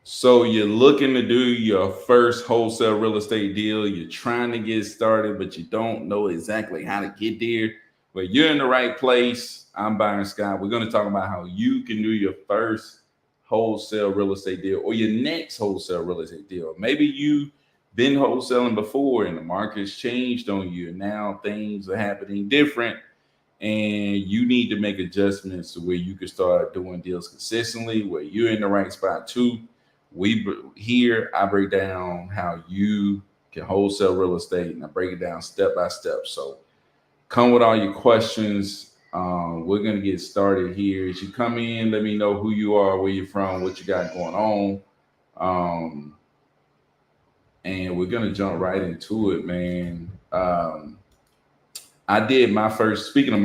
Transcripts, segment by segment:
So you're looking to do your first wholesale real estate deal. You're trying to get started, but you don't know exactly how to get there. But you're in the right place. I'm Byron Scott. We're going to talk about how you can do your first wholesale real estate deal or your next wholesale real estate deal. Maybe you've been wholesaling before and the market's changed on you, and now things are happening different and you need to make adjustments to where you can start doing deals consistently, where you're in the right spot too. Here I break down how you can wholesale real estate, and I break it down step by step. So come with all your questions. We're gonna get started here. As you come in, let me know who you are, where you're from, what you got going on, um, and we're gonna jump right into it, man. I did my first. Speaking of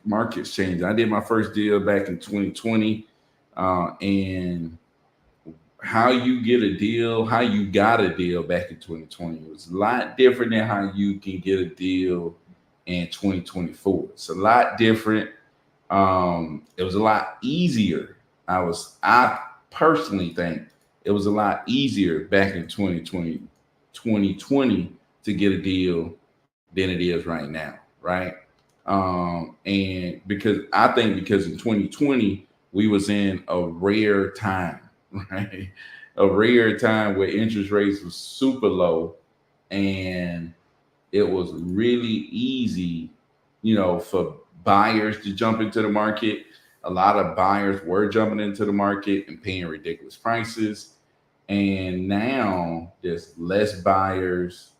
markets change, I did my first deal back in 2020, and how you get a deal, how you got a deal back in 2020 was a lot different than how you can get a deal in 2024. It's a lot different. It was a lot easier. I personally think it was a lot easier back in 2020 to get a deal than it is right now, right? And because in 2020 we was in a rare time, right? A rare time where interest rates was super low, and it was really easy, for buyers to jump into the market. A lot of buyers were jumping into the market and paying ridiculous prices. And now there's less buyers,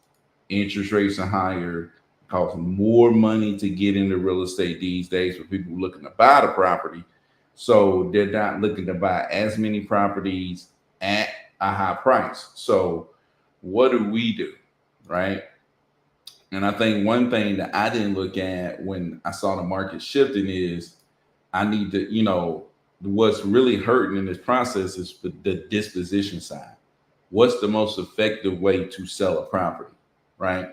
interest rates are higher, costs more money to get into real estate these days for people looking to buy the property. So they're not looking to buy as many properties at a high price. So what do? Right? And I think one thing that I didn't look at when I saw the market shifting is I need to, what's really hurting in this process is the disposition side. What's the most effective way to sell a property, right?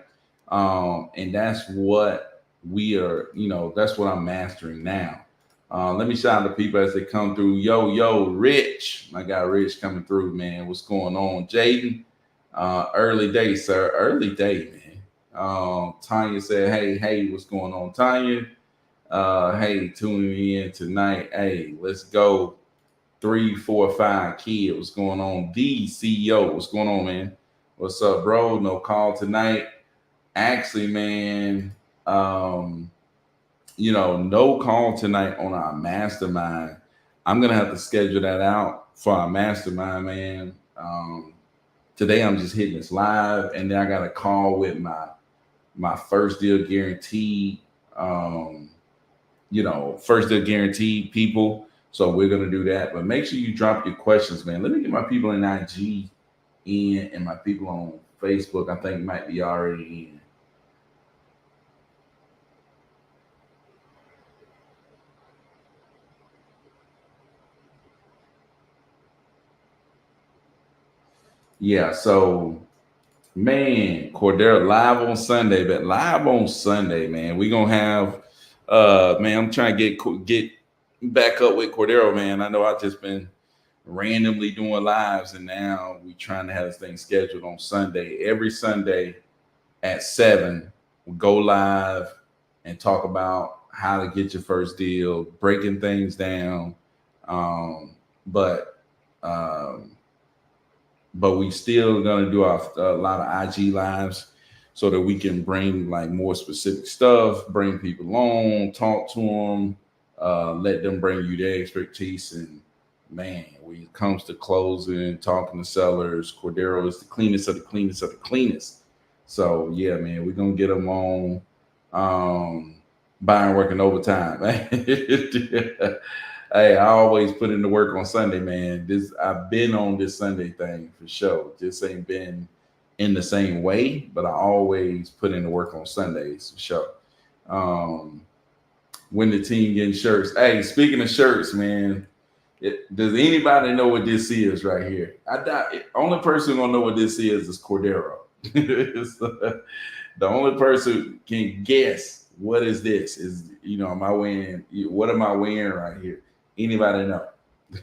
And that's what that's what I'm mastering now. Let me shout out to people as they come through. Yo, Rich, my guy Rich coming through, man. What's going on, Jaden? Early day, sir. Early day, man. Tanya said, hey, what's going on, Tanya? Hey, tuning in tonight. Hey, let's go. 345 kid. What's going on? The CEO. What's going on, man? What's up, bro? No call tonight. Actually, man, no call tonight on our mastermind. I'm gonna have to schedule that out for our mastermind, man. Today I'm just hitting this live, and then I got a call with my first deal guaranteed. Um, first deal guaranteed people. So we're gonna do that. But make sure you drop your questions, man. Let me get my people in IG in and my people on Facebook. I think might be already in. Yeah, so man, Cordero live on Sunday, but live on Sunday, man. We gonna have man, I'm trying to get back up with Cordero, man. I know I've just been randomly doing lives, and now we trying to have this thing scheduled on Sunday. Every Sunday at 7, we go live and talk about how to get your first deal, breaking things down. Um, but um, but we still gonna do a lot of IG lives so that we can bring like more specific stuff, bring people on, talk to them, let them bring you their expertise. And man, when it comes to closing, talking to sellers, Cordero is the cleanest of the cleanest of the cleanest. So yeah, man, we're gonna get them on. Um, Buying working overtime. Hey, I always put in the work on Sunday, man. This I've been on this Sunday thing for sure. Just ain't been in the same way, but I always put in the work on Sundays for sure. Um, when the team getting shirts. Hey, speaking of shirts, man, does anybody know what this is right here? I doubt it. Only person gonna know what this is Cordero. The only person can guess what is this? Is am I wearing? What am I wearing right here? Anybody know?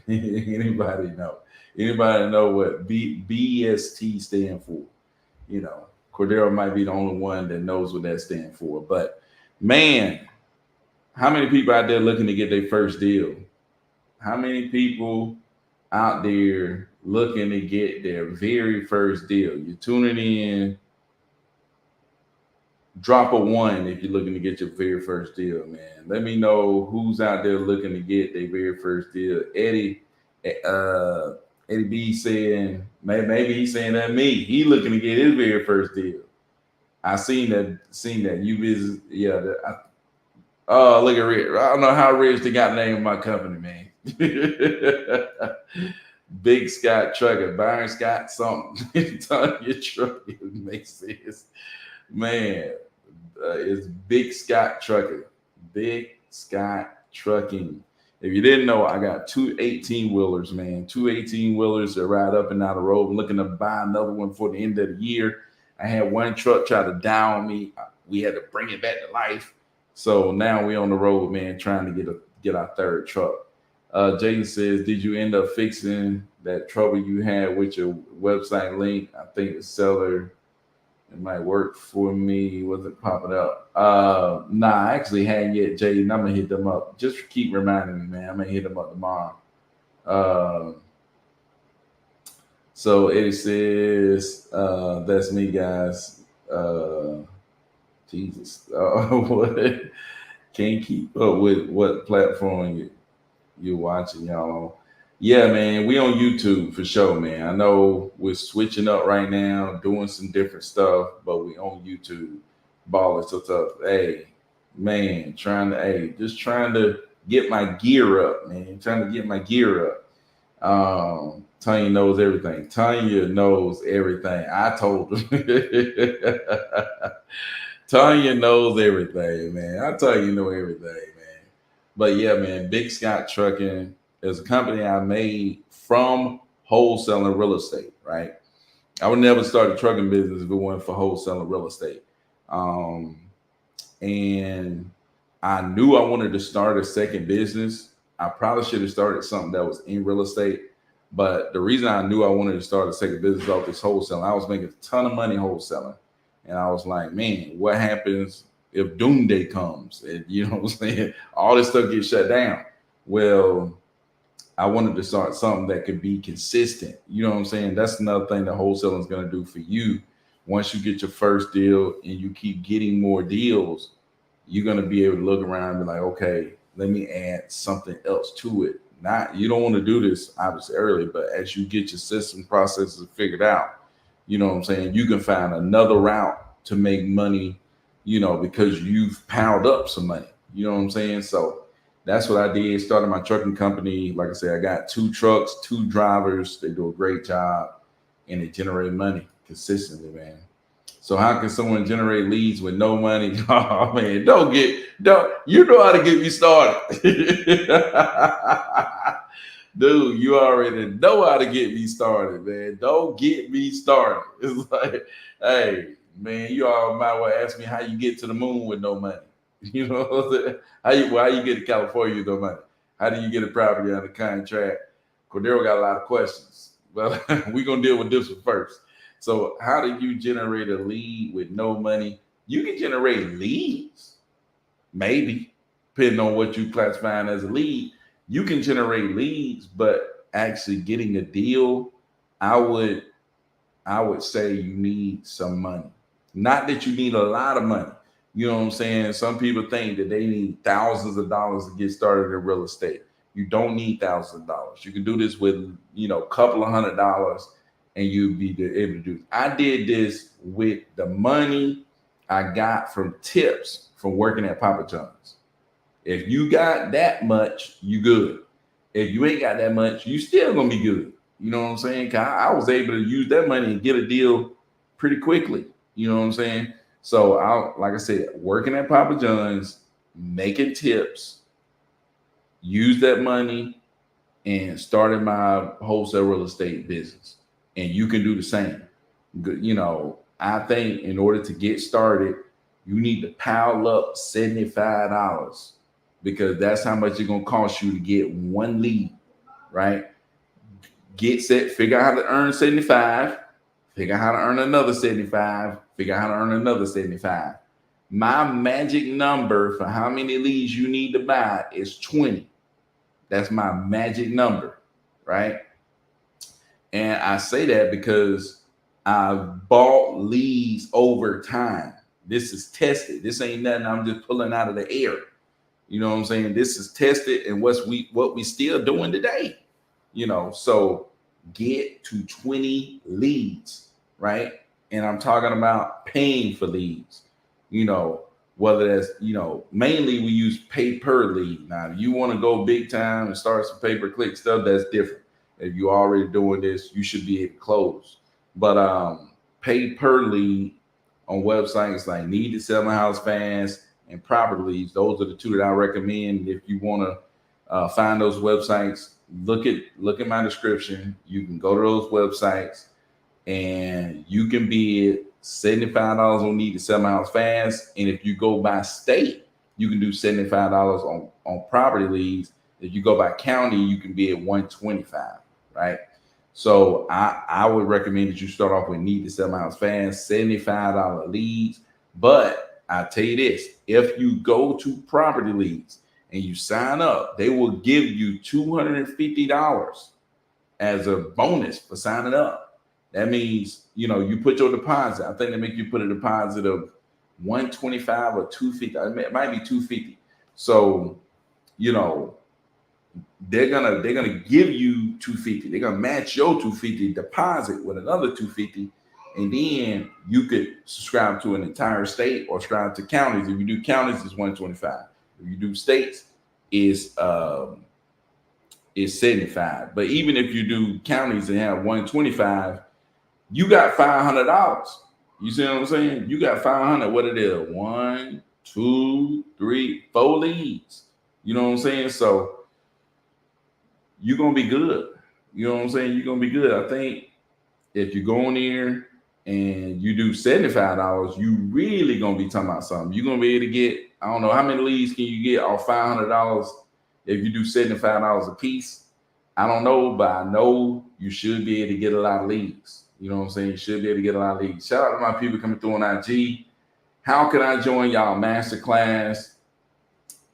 Anybody know? Anybody know what BST stand for? You know, Cordero might be the only one that knows what that stands for. But man, how many people out there looking to get their first deal? How many people out there looking to get their very first deal? You're tuning in. Drop a one if you're looking to get your very first deal, man. Let me know who's out there looking to get their very first deal. Uh, Eddie B saying maybe he's saying that me. He looking to get his very first deal. I seen that you visit. Yeah. Oh, look at Rich. I don't know how rich they got the name of my company, man. Big Scott Trucker, Byron Scott, something. Tell your truck, it makes sense, man. It's Big Scott Trucking. Big Scott Trucking. If you didn't know, I got two 18 wheelers, man. Two 18 wheelers that ride up and down the road. I'm looking to buy another one for the end of the year. I had one truck try to down me. We had to bring it back to life. So now we on the road, man, trying to get our third truck. Jaden says, did you end up fixing that trouble you had with your website link? I think the seller, it might work for me. Wasn't popping up. Nah, I actually hadn't yet, Jaden. I'm gonna hit them up. Just keep reminding me, man. I'm gonna hit them up tomorrow. So it says, that's me, guys. Jesus. What? Can't keep up with what platform you're watching, y'all. Yeah, man, we on YouTube for sure, man. I know we're switching up right now, doing some different stuff, but we on YouTube. Ballers so tough. Hey, man, just trying to get my gear up, man. Trying to get my gear up. Tanya knows everything. Tanya knows everything. I told her. Tanya knows everything, man. I tell you, know everything, man. But yeah, man, Big Scott Trucking is a company I made from wholesaling real estate, right? I would never start a trucking business if it wasn't for wholesaling real estate. And I knew I wanted to start a second business. I probably should have started something that was in real estate. But the reason I knew I wanted to start a second business off this wholesaling, I was making a ton of money wholesaling. And I was like, man, what happens if doomsday comes? And you know what I'm saying? All this stuff gets shut down. Well, I wanted to start something that could be consistent. You know what I'm saying? That's another thing that wholesaling is going to do for you. Once you get your first deal and you keep getting more deals, you're going to be able to look around and be like, okay, let me add something else to it. Not, you don't want to do this obviously early, but as you get your system processes figured out, you know what I'm saying, you can find another route to make money, you know, because you've piled up some money. You know what I'm saying? So that's what I did. Started my trucking company. Like I said, I got 2 trucks, 2 drivers. They do a great job and they generate money consistently, man. So how can someone generate leads with no money? Oh man, don't you know how to get me started. Dude, you already know how to get me started, man. Don't get me started. It's like, hey, man, you all might well ask me how you get to the moon with no money. You know what I'm saying? How you get to California with no money? How do you get a property under contract? Cordero got a lot of questions. Well, we're gonna deal with this one first. So, how do you generate a lead with no money? You can generate leads, maybe, depending on what you classifying as a lead. You can generate leads, but actually getting a deal, I would say you need some money. Not that you need a lot of money. You know what I'm saying? Some people think that they need thousands of dollars to get started in real estate. You don't need thousands of dollars. You can do this with, you know, a couple of $100 and you'll be able to do it. I did this with the money I got from tips from working at Papa John's. If you got that much, you good. If you ain't got that much, you still gonna be good. You know what I'm saying? 'Cause I was able to use that money and get a deal pretty quickly. You know what I'm saying? So like I said, working at Papa John's, making tips, use that money and started my wholesale real estate business. And you can do the same. You know, I think in order to get started, you need to pile up $75 because that's how much it's gonna cost you to get one lead, right? Get set, figure out how to earn 75, figure out how to earn another 75, figure out how to earn another 75. My magic number for how many leads you need to buy is 20. That's my magic number, right? And I say that because I've bought leads over time. This is tested. This ain't nothing I'm just pulling out of the air. You know what I'm saying? This is tested, and what we still doing today. So get to 20 leads, right? And I'm talking about paying for leads. Whether that's, mainly we use pay per lead. Now, if you want to go big time and start some pay-per-click stuff, that's different. If you're already doing this, you should be able to close. But pay per lead on websites like Need to Sell My House Fast and Property Leads, those are the two that I recommend. If you want to find those websites, look at my description. You can go to those websites and you can bid $75 on Need to Sell My House Fast. And if you go by state, you can do $75 on Property Leads. If you go by county, you can be at $125, right? So I would recommend that you start off with Need to Sell My House Fast, $75 leads. But I tell you this, if you go to Property Leads and you sign up, they will give you $250 as a bonus for signing up. That means, you put your deposit. I think they make you put a deposit of $125 or $250. It might be $250. So, they're gonna give you $250. They're gonna match your $250 deposit with another $250, and then you could subscribe to an entire state or subscribe to counties. If you do counties, it's $125. If you do states, it's 75. But even if you do counties and have $125, you got $500. You see what I'm saying? You got 500. What it is? 1, 2, 3, 4 leads. You know what I'm saying? So you're gonna be good. You know what I'm saying? You're gonna be good. I think if you go in there and you do $75, you really gonna be talking about something. You're gonna be able to get, I don't know how many leads can you get off $500 if you do $75 a piece. I don't know, but I know you should be able to get a lot of leads. You know what I'm saying? You should be able to get a lot of leads. Shout out to my people coming through on IG. How can I join y'all masterclass?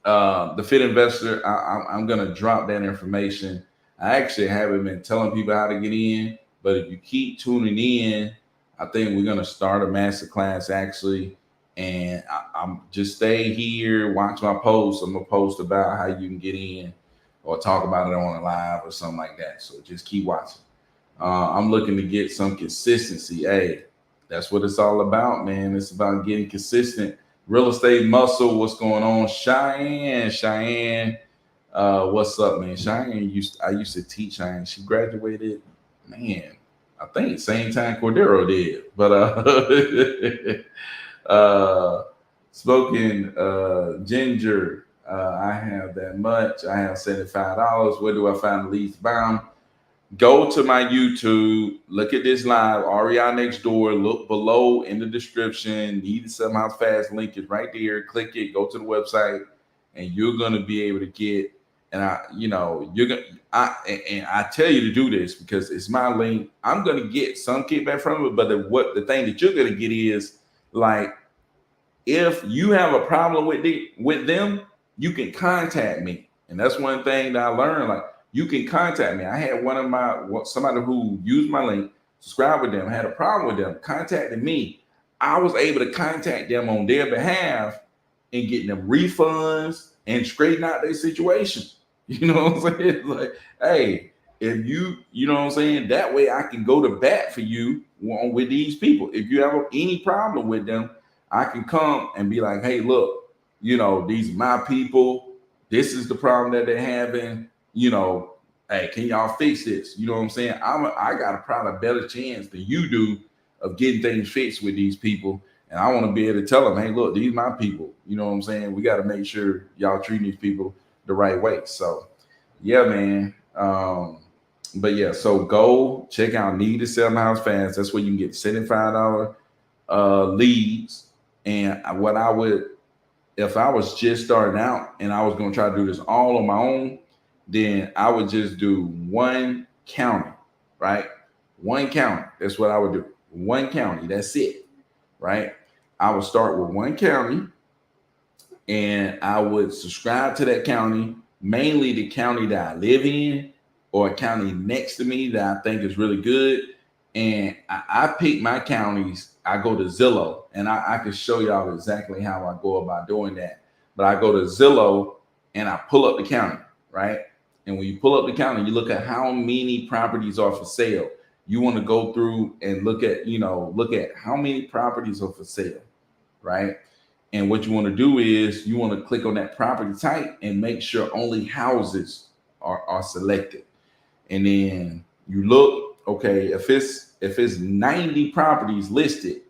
The Fit Investor, I'm going to drop that information. I actually haven't been telling people how to get in, but if you keep tuning in, I think we're going to start a masterclass actually. And I'm just stay here, watch my posts. I'm going to post about how you can get in or talk about it on a live or something like that. So just keep watching. I'm looking to get some consistency. Hey, that's what it's all about, man. It's about getting consistent. Real estate muscle, what's going on? Cheyenne, what's up, man? Cheyenne I used to teach Cheyenne. She graduated, man, I think same time Cordero did. But Spoken Ginger, I have that much. I have $75. Where do I find the least bound? Go to my YouTube, look at this live, REI Next Door, look below in the description. Need to Sell My House Fast link is right there. Click it, go to the website, and you're gonna be able to get. And I tell you to do this because it's my link. I'm gonna get some kickback from it, but the thing that you're gonna get is like, if you have a problem with them, you can contact me, and that's one thing that I learned. Like, you can contact me. I had somebody who used my link, subscribed with them, had a problem with them, contacted me. I was able to contact them on their behalf and get them refunds and straighten out their situation. You know what I'm saying? Like, hey, if you know what I'm saying? That way I can go to bat for you with these people. If you have any problem with them, I can come and be like, hey, look, these are my people. This is the problem that they're having. Hey, can y'all fix this? You know what I'm saying? I got probably a better chance than you do of getting things fixed with these people. And I want to be able to tell them, hey, look, these are my people. You know what I'm saying? We got to make sure y'all treat these people the right way. So, yeah, man. But yeah, so go check out Need to Sell My House Fast. That's where you can get $75 leads. And what I would, if I was just starting out and I was going to try to do this all on my own, then I would just do one county, right? One county. That's what I would do. One county. That's it, right? I would start with one county, and I would subscribe to that county, mainly the county that I live in or a county next to me that I think is really good. And I pick my counties. I go to Zillow, and I can show y'all exactly how I go about doing that. But I go to Zillow and I pull up the county, right? And when you pull up the county, you look at how many properties are for sale. You want to go through and look at how many properties are for sale, right? And what you want to do is you want to click on that property type and make sure only houses are selected. And then you look, okay, if it's 90 properties listed,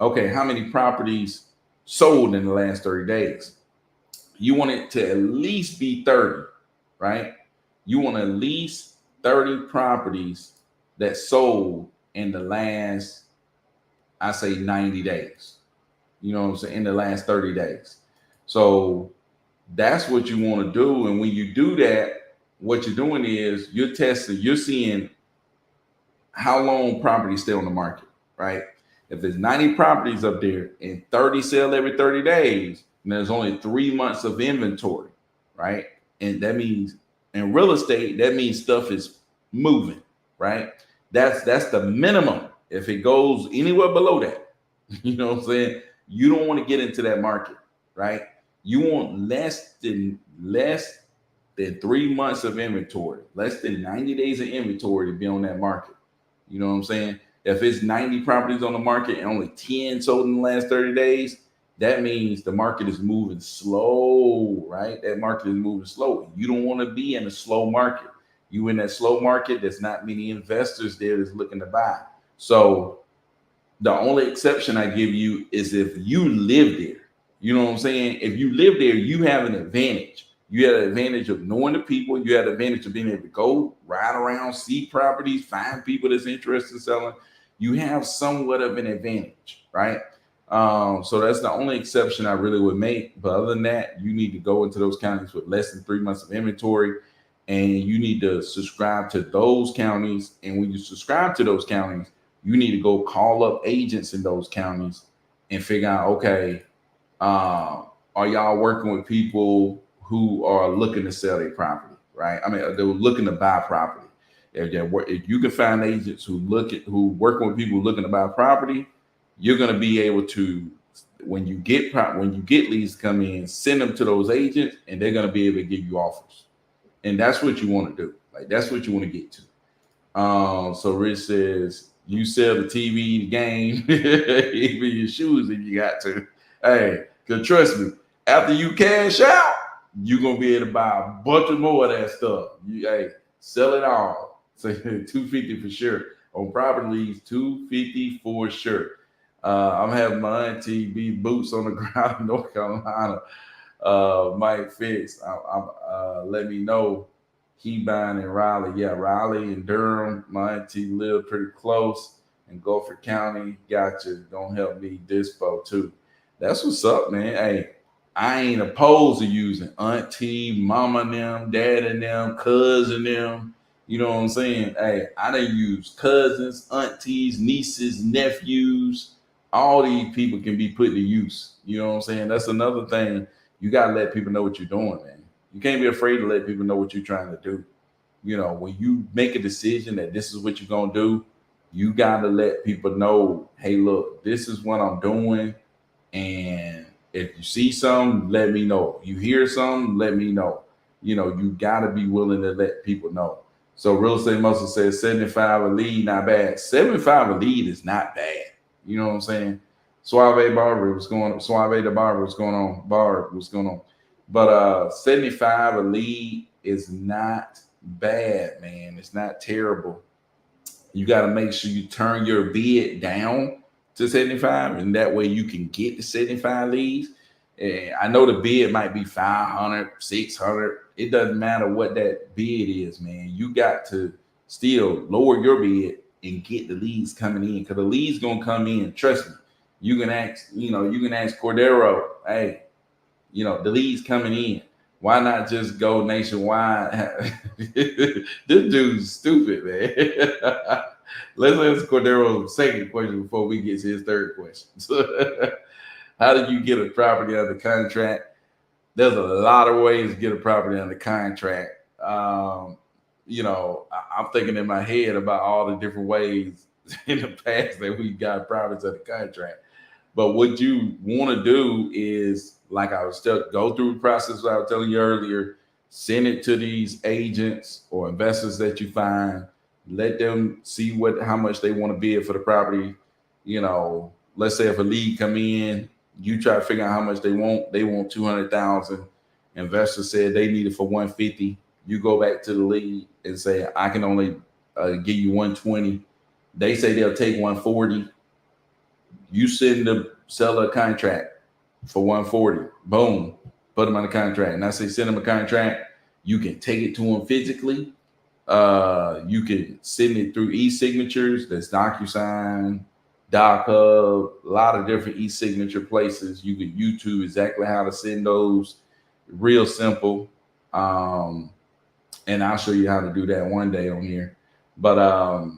okay, how many properties sold in the last 30 days? You want it to at least be 30, right? You want at least 30 properties that sold in the last, I say 90 days. You know what I'm saying? In the last 30 days. So that's what you want to do. And when you do that, what you're doing is you're testing, you're seeing how long properties stay on the market, right? If there's 90 properties up there and 30 sell every 30 days, and there's only 3 months of inventory, right? And that means in real estate, that means stuff is moving, right? That's the minimum. If it goes anywhere below that, you know what I'm saying? You don't want to get into that market, right? You want less than 3 months of inventory, less than 90 days of inventory to be on that market. You know what I'm saying? If it's 90 properties on the market and only 10 sold in the last 30 days, that means the market is moving slow, right? That market is moving slow. You don't want to be in a slow market. You in that slow market, there's not many investors there that's looking to buy. So the only exception I give you is if you live there. You know what I'm saying? If you live there, you have an advantage. You have an advantage of knowing the people. You have an advantage of being able to go ride around, see properties, find people that's interested in selling. You have somewhat of an advantage, right? So that's the only exception I really would make. But other than that, you need to go into those counties with less than 3 months of inventory, and you need to subscribe to those counties. And when you subscribe to those counties, you need to go call up agents in those counties and figure out, okay, are y'all working with people who are looking to sell their property, right? I mean, they're looking to buy property. If you can find agents who working with people looking to buy property, you're going to be able to, when you get leads come in, send them to those agents, and they're going to be able to give you offers. And that's what you want to do. Like, that's what you want to get to. So Rich says, you sell the TV, the game, even your shoes if you got to. Hey, cause trust me, after you cash out, you're gonna be able to buy a bunch of more of that stuff. Hey, sell it all. So 250 for sure. On property leads, 250 for sure. I'm having my auntie be boots on the ground in North Carolina. Mike Fitz, let me know. He buying in Raleigh. Yeah, Raleigh and Durham. My auntie live pretty close in Gulfport County. Gotcha. Don't help me dispo too. That's what's up, man. Hey, I ain't opposed to using auntie, mama and them, dad and them, cousin them. You know what I'm saying? Hey, I done use cousins, aunties, nieces, nephews. All these people can be put to use. You know what I'm saying? That's another thing. You gotta let people know what you're doing, man. You can't be afraid to let people know what you're trying to do. You know, when you make a decision that this is what you're gonna do, you gotta let people know, hey, look, this is what I'm doing. And if you see something, let me know. You hear something, let me know. You know, you gotta be willing to let people know. So Real Estate Muscle says 75 a lead, not bad. 75 a lead is not bad. You know what I'm saying? Suave Barber, what's going on? Suave the Barber, what's going on? Barb, what's going on? But 75 a lead is not bad, man. It's not terrible. You got to make sure you turn your bid down to 75, and that way you can get the 75 leads. And I know the bid might be 500, 600. It doesn't matter what that bid is, man. You got to still lower your bid and get the leads coming in, because the leads gonna come in. Trust me. You can ask Cordero, hey, the leads coming in. Why not just go nationwide? This dude's stupid, man. Let's ask Cordero second question before we get to his third question. How did you get a property under contract? There's a lot of ways to get a property under contract. I'm thinking in my head about all the different ways in the past that we got properties under contract. But what you want to do is, like I was still go through the process I was telling you earlier, send it to these agents or investors that you find, let them see how much they want to bid for the property. Let's say if a lead come in, you try to figure out how much they want. They want 200,000. Investor said they need it for 150. You go back to the lead and say, I can only give you 120. They say they'll take 140. You send the seller a contract for 140. Boom, put them on a contract. And I say send them a contract. You can take it to them physically. You can send it through e-signatures. There's DocuSign, DocHub, a lot of different e-signature places. You can YouTube exactly how to send those. Real simple. And I'll show you how to do that one day on here. But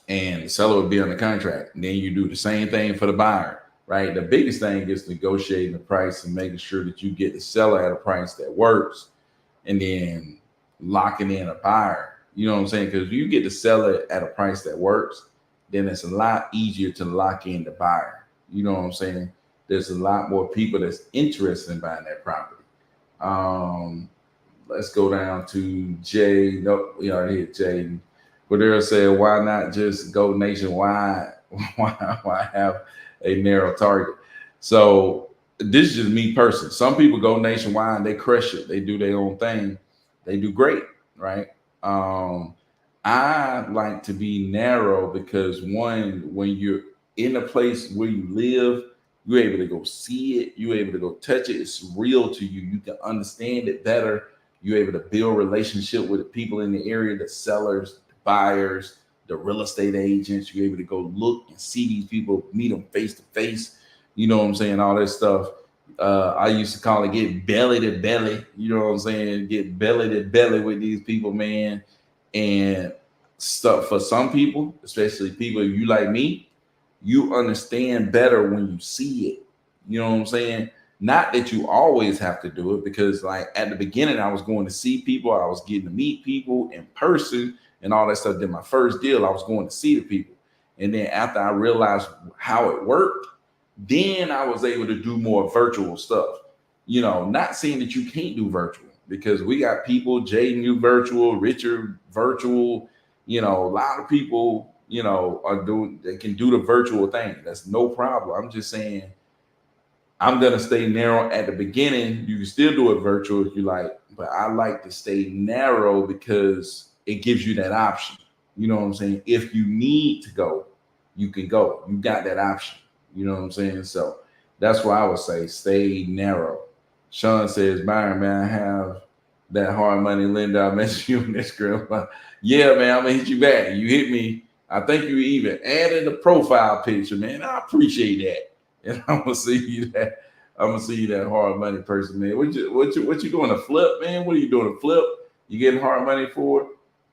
and the seller would be on the contract. And then you do the same thing for the buyer, right? The biggest thing is negotiating the price and making sure that you get the seller at a price that works, and then locking in a buyer. You know what I'm saying? Because if you get the seller at a price that works, then it's a lot easier to lock in the buyer. You know what I'm saying? There's a lot more people that's interested in buying that property. Let's go down to Jay. Nope, we already hit Jay. Cordero said, why not just go nationwide? Why have a narrow target? So this is just me personally. Some people go nationwide and they crush it. They do their own thing. They do great, right? I like to be narrow because one, when you're in a place where you live, you're able to go see it. You're able to go touch it. It's real to you. You can understand it better. You're able to build relationship with the people in the area, the sellers, the buyers, the real estate agents. You're able to go look and see these people, meet them face to face. You know what I'm saying? All that stuff. I used to call it get belly to belly. You know what I'm saying? Get belly to belly with these people, man. And stuff for some people, especially people you like me, you understand better when you see it. You know what I'm saying? Not that you always have to do it, because like at the beginning, I was going to see people, I was getting to meet people in person and all that stuff. Then my first deal, I was going to see the people. And then after I realized how it worked, then I was able to do more virtual stuff. Not saying that you can't do virtual, because we got people, Jaden do virtual, Richard virtual, a lot of people, they can do the virtual thing. That's no problem. I'm just saying, I'm going to stay narrow at the beginning. You can still do it virtual if you like, but I like to stay narrow because it gives you that option. You know what I'm saying? If you need to go, you can go. You got that option. You know what I'm saying? So that's why I would say stay narrow. Sean says, Byron, man, I have that hard money lender I mentioned you on Instagram. Yeah, man, I'm going to hit you back. You hit me. I think you even added a profile picture, man. I appreciate that. And I'm gonna see you that. I'm gonna see you that hard money person, man. What you doing a flip, man? What are you doing a flip? You getting hard money for?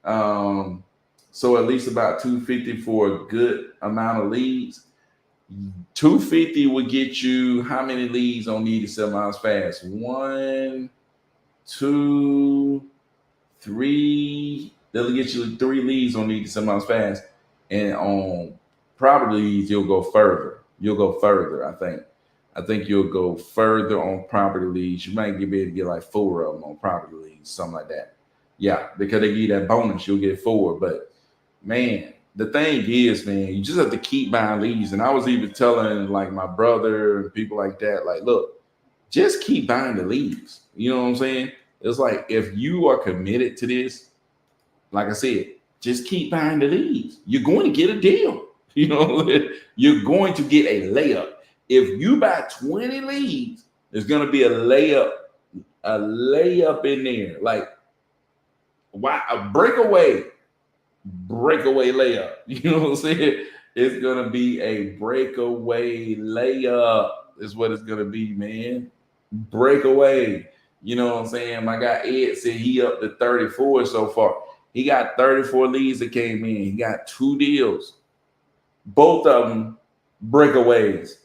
So at least about 250 for a good amount of leads. 250 would get you how many leads on Need to Sell Miles Fast? 1, 2, 3. That'll get you 3 leads on Need to Sell Miles Fast, and on property leads you'll go further. I think you'll go further on property leads. You might be able to get like 4 of them on property leads, something like that. Yeah, because they give you that bonus, you'll get 4. But man, the thing is, man, you just have to keep buying leads. And I was even telling like my brother and people like that, like, look, just keep buying the leads. You know what I'm saying? It's like, if you are committed to this, like I said, just keep buying the leads. You're going to get a deal. You're going to get a layup. If you buy 20 leads, there's going to be a layup in there. Like, why a breakaway layup. You know what I'm saying? It's going to be a breakaway layup is what it's going to be, man. Breakaway. You know what I'm saying? My guy Ed said he up to 34 so far. He got 34 leads that came in. He got 2 deals, both of them breakaways,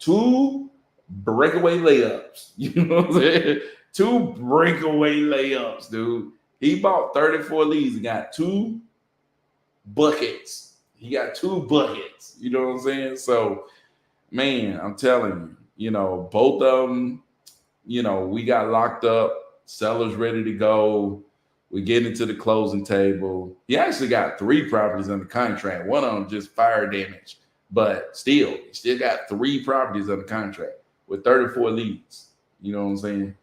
2 breakaway layups. You know what I'm saying? 2 breakaway layups, dude. He bought 34 leads and got 2 buckets. He got 2 buckets. You know what I'm saying? So, man, I'm telling you, both of them, we got locked up, sellers ready to go. We get into the closing table. He actually got 3 properties under contract. One of them just fire damage, but still, he still got 3 properties under contract with 34 leads. You know what I'm saying?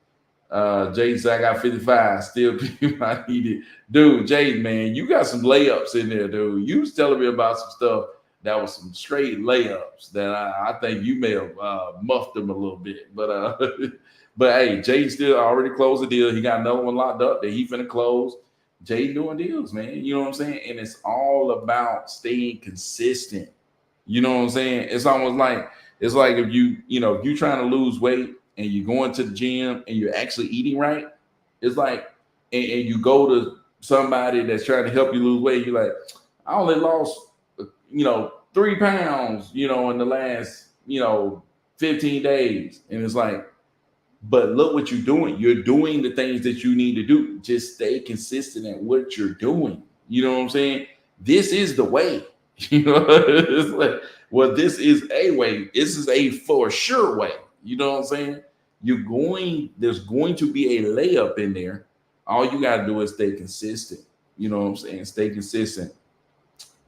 Jay said I got 55. Still people I needed. Dude, Jay, man, you got some layups in there, dude. You was telling me about some stuff that was some straight layups that I think you may have muffed them a little bit. But but hey, Jay still already closed the deal. He got another one locked up that he finna close. Jay doing deals, man. You know what I'm saying? And it's all about staying consistent. You know what I'm saying? It's almost like if if you're trying to lose weight and you're going to the gym and you're actually eating right, it's like and you go to somebody that's trying to help you lose weight, you're like, I only lost 3 pounds, in the last, 15 days. And it's like, but look what you're doing. You're doing the things that you need to do. Just stay consistent at what you're doing. You know what I'm saying? This is the way. It's like, well, this is a way. This is a for sure way. You know what I'm saying? There's going to be a layup in there. All you got to do is stay consistent. You know what I'm saying? Stay consistent.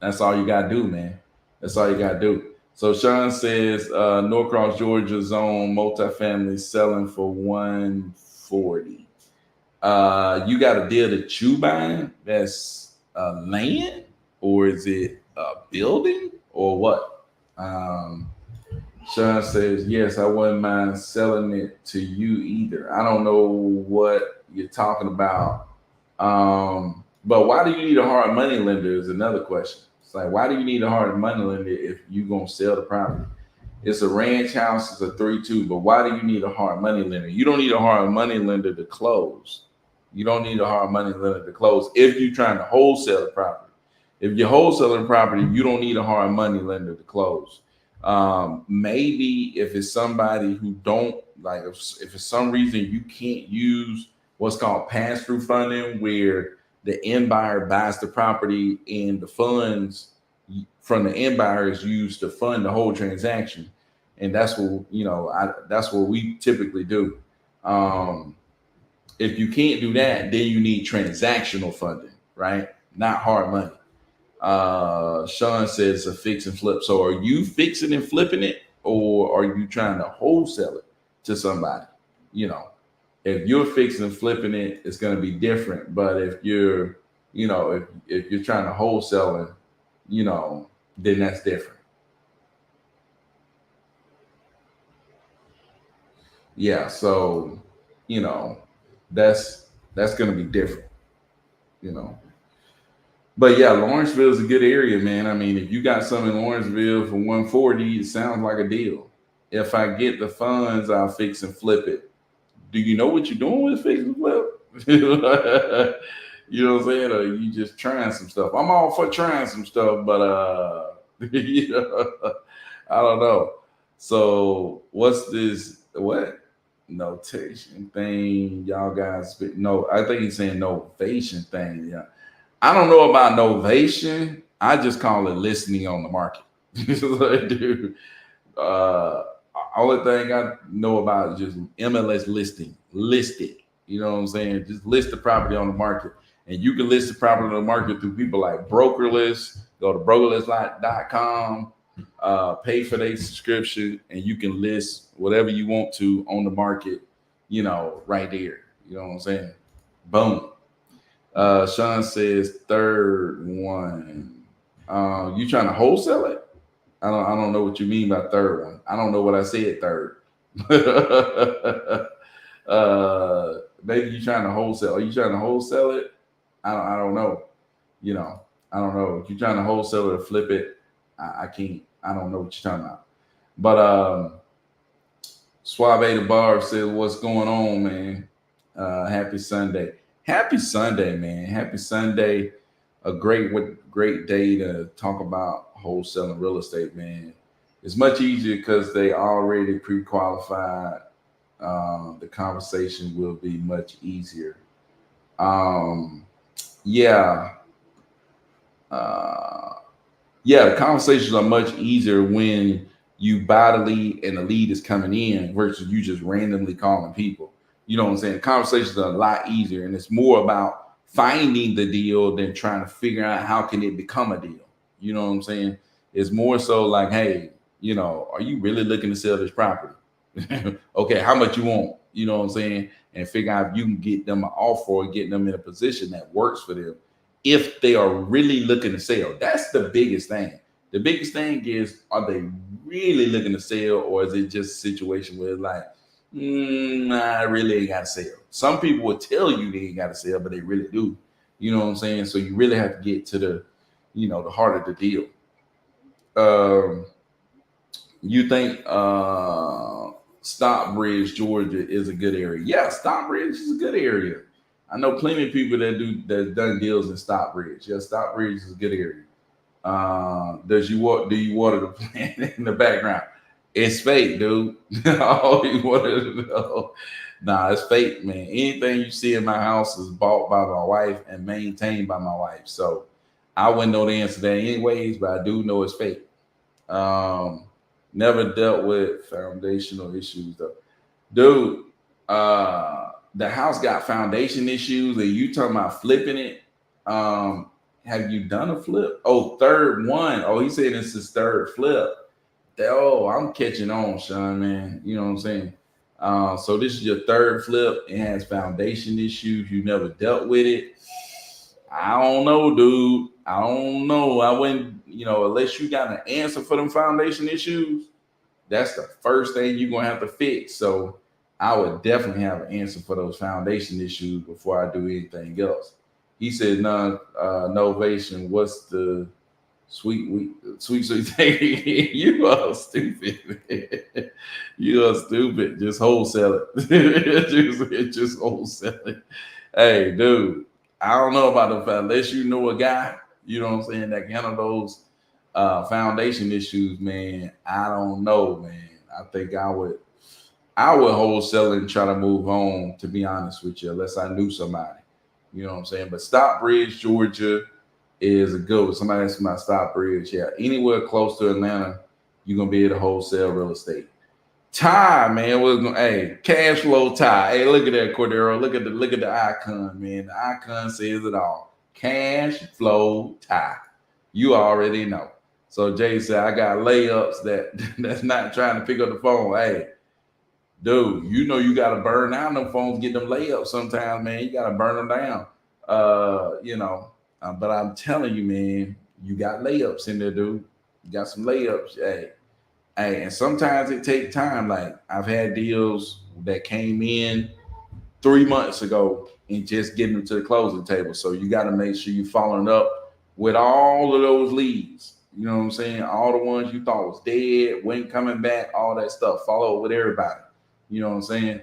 That's all you got to do, man. That's all you got to do. So Sean says Norcross, Georgia zone multifamily selling for 140. You got a deal that you buying that's land, or is it a building, or what? Sean says, yes, I wouldn't mind selling it to you either. I don't know what you're talking about. But why do you need a hard money lender is another question. It's like, why do you need a hard money lender if you're going to sell the property? It's a ranch house, it's a 3-2, but why do you need a hard money lender? You don't need a hard money lender to close. You don't need a hard money lender to close if you're trying to wholesale the property. If you're wholesaling property, you don't need a hard money lender to close. Maybe if it's somebody who don't like, if for some reason you can't use what's called pass-through funding, where the end buyer buys the property and the funds from the end buyer is used to fund the whole transaction, and that's what that's what we typically do. If you can't do that, then you need transactional funding, right? Not hard money. Sean says a fix and flip. So are you fixing and flipping it, or are you trying to wholesale it to somebody? If you're fixing and flipping it, it's going to be different. But if you're, if you're trying to wholesale it, then that's different. Yeah. So, that's going to be different. You know. But yeah, Lawrenceville is a good area, man. I mean, if you got some in Lawrenceville for 140, it sounds like a deal. If I get the funds, I'll fix and flip it. Do you know what you're doing with fix and flip? You know what I'm saying? Or you just trying some stuff? I'm all for trying some stuff, but I don't know. So what's this? What notation thing? Y'all guys? No, I think he's saying novation thing. Yeah. I don't know about novation. I just call it listening on the market. Dude, uh, only thing I know about is just MLS listing. List it. You know what I'm saying? Just list the property on the market. And you can list the property on the market through people like Brokerless. Go to brokerless.com, pay for their subscription, and you can list whatever you want to on the market, right there. You know what I'm saying? Boom. Sean says third one. You trying to wholesale it? I don't know what you mean by third one. I don't know what I said third. Maybe you trying to wholesale. Are you trying to wholesale it? I don't know. I don't know. If you're trying to wholesale it or flip it, I can't. I don't know what you're talking about. But Suave the Bar said, "What's going on, man?" Happy Sunday. Happy Sunday, man. Happy Sunday. A great day to talk about wholesale and real estate, man. It's much easier because they already pre-qualified. The conversation will be much easier. Um, yeah, uh, yeah, the conversations are much easier when you buy the lead and the lead is coming in versus you just randomly calling people. You know what I'm saying? Conversations are a lot easier, and it's more about finding the deal than trying to figure out how can it become a deal. You know what I'm saying? It's more so like, hey, are you really looking to sell this property? Okay, how much you want? You know what I'm saying? And figure out if you can get them an offer or get them in a position that works for them if they are really looking to sell. That's the biggest thing. The biggest thing is, are they really looking to sell, or is it just a situation where it's like, I really ain't got to sell? Some people will tell you they ain't got to sell, but they really do. You know what I'm saying? So you really have to get to the heart of the deal. Um, you think Stockbridge, Georgia is a good area? Yeah, Stockbridge is a good area. I know plenty of people that done deals in Stockbridge. Yeah, Stockbridge is a good area. Do you water the plant in the background? It's fake, dude. All you wanted to know. Nah, it's fake, man. Anything you see in my house is bought by my wife and maintained by my wife. So I wouldn't know the answer to that anyways, but I do know it's fake. Um, Never dealt with foundational issues though. Dude, the house got foundation issues, and you talking about flipping it. Have you done a flip? Oh, third one. Oh, he said it's his third flip. Oh, I'm catching on, Sean, man. You know what I'm saying? So this is your third flip. It has foundation issues. You never dealt with it. I don't know, dude. I don't know. I wouldn't, unless you got an answer for them foundation issues, that's the first thing you're gonna have to fix. So I would definitely have an answer for those foundation issues before I do anything else. He said, novation. What's the sweet thing? You are stupid. You are stupid. Just wholesale it. just wholesale it. Hey, dude, I don't know about the unless you know a guy, you know what I'm saying, that can handle those foundation issues, man. I don't know, man. I think I would wholesale and try to move on, to be honest with you, unless I knew somebody. You know what I'm saying? But Stockbridge, Georgia is a good one. Somebody asked about Stockbridge. Yeah, anywhere close to Atlanta, you're gonna be able to wholesale real estate. Ty, man, hey, cash flow Ty. Hey, look at that, Cordero. Look at the icon, man. The icon says it all. Cash flow Ty. You already know. So Jay said, I got layups that's not trying to pick up the phone. Hey, dude, you gotta burn down them phones, get them layups sometimes, man. You gotta burn them down. But I'm telling you, man, you got layups in there, dude. You got some layups. Hey, and sometimes it takes time. Like I've had deals that came in 3 months ago and just getting them to the closing table. So you got to make sure you're following up with all of those leads. You know what I'm saying? All the ones you thought was dead, wasn't coming back, all that stuff. Follow up with everybody. You know what I'm saying?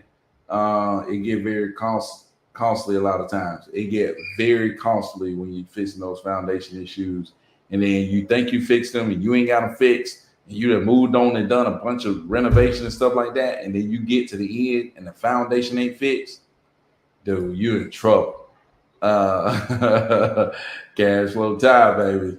It get very costly a lot of times. It get very costly when you fixing those foundation issues, and then you think you fixed them and you ain't got them fixed, and you have moved on and done a bunch of renovation and stuff like that, and then you get to the end and the foundation ain't fixed, dude, you're in trouble. Cash flow time, baby.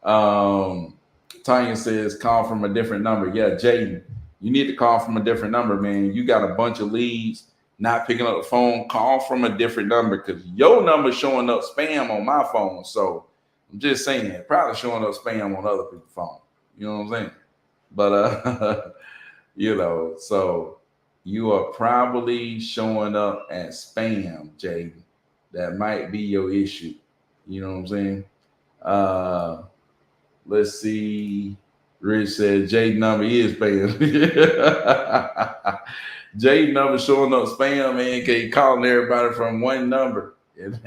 Um, Tanya says, call from a different number. Yeah, Jaden, you need to call from a different number, man. You got a bunch of leads, not picking up the phone. Call from a different number because your number's showing up spam on my phone. So I'm just saying, probably showing up spam on other people's phone. You know what I'm saying? But so you are probably showing up as spam, Jaden. That might be your issue. You know what I'm saying? Uh let's see. Rich said Jaden number is spam. Jaden number showing up spam, man. He calling everybody from one number. And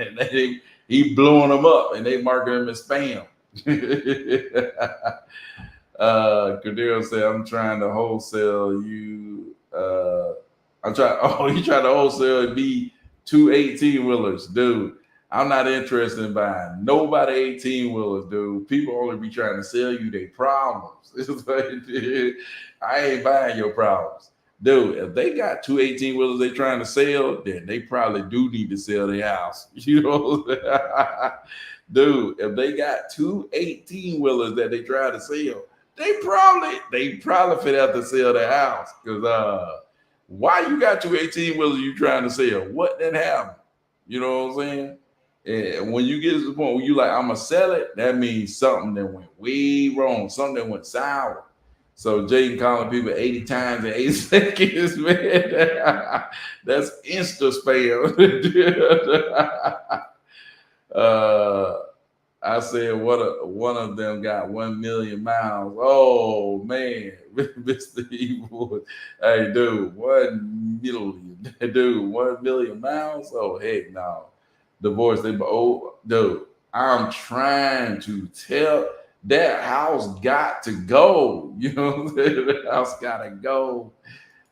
he blowing them up and they marking them as spam. Cadero said, I'm trying to wholesale you. I'm trying. Oh, you trying to wholesale be 2 18-wheelers, dude. I'm not interested in buying nobody 18-wheelers, dude. People only be trying to sell you their problems. It's like, I ain't buying your problems. Dude, if they got 2 18-wheelers they trying to sell, then they probably do need to sell their house. You know, dude, if they got 2 18-wheelers that they try to sell, they probably fit have to sell their house. Because why you got 2 18-wheelers you trying to sell? What then happened? You know what I'm saying? And when you get to the point where you like, I'm gonna sell it, that means something that went way wrong, something that went sour. So Jaden calling people 80 times in 8 seconds, man. That's insta spam. I said one of them got 1 million miles. Oh man, Mr. Evil. Hey dude, 1 million. Dude, 1 million miles? Oh heck no. Divorce, dude, I'm trying to tell that house got to go. You know what I'm saying? The house gotta go.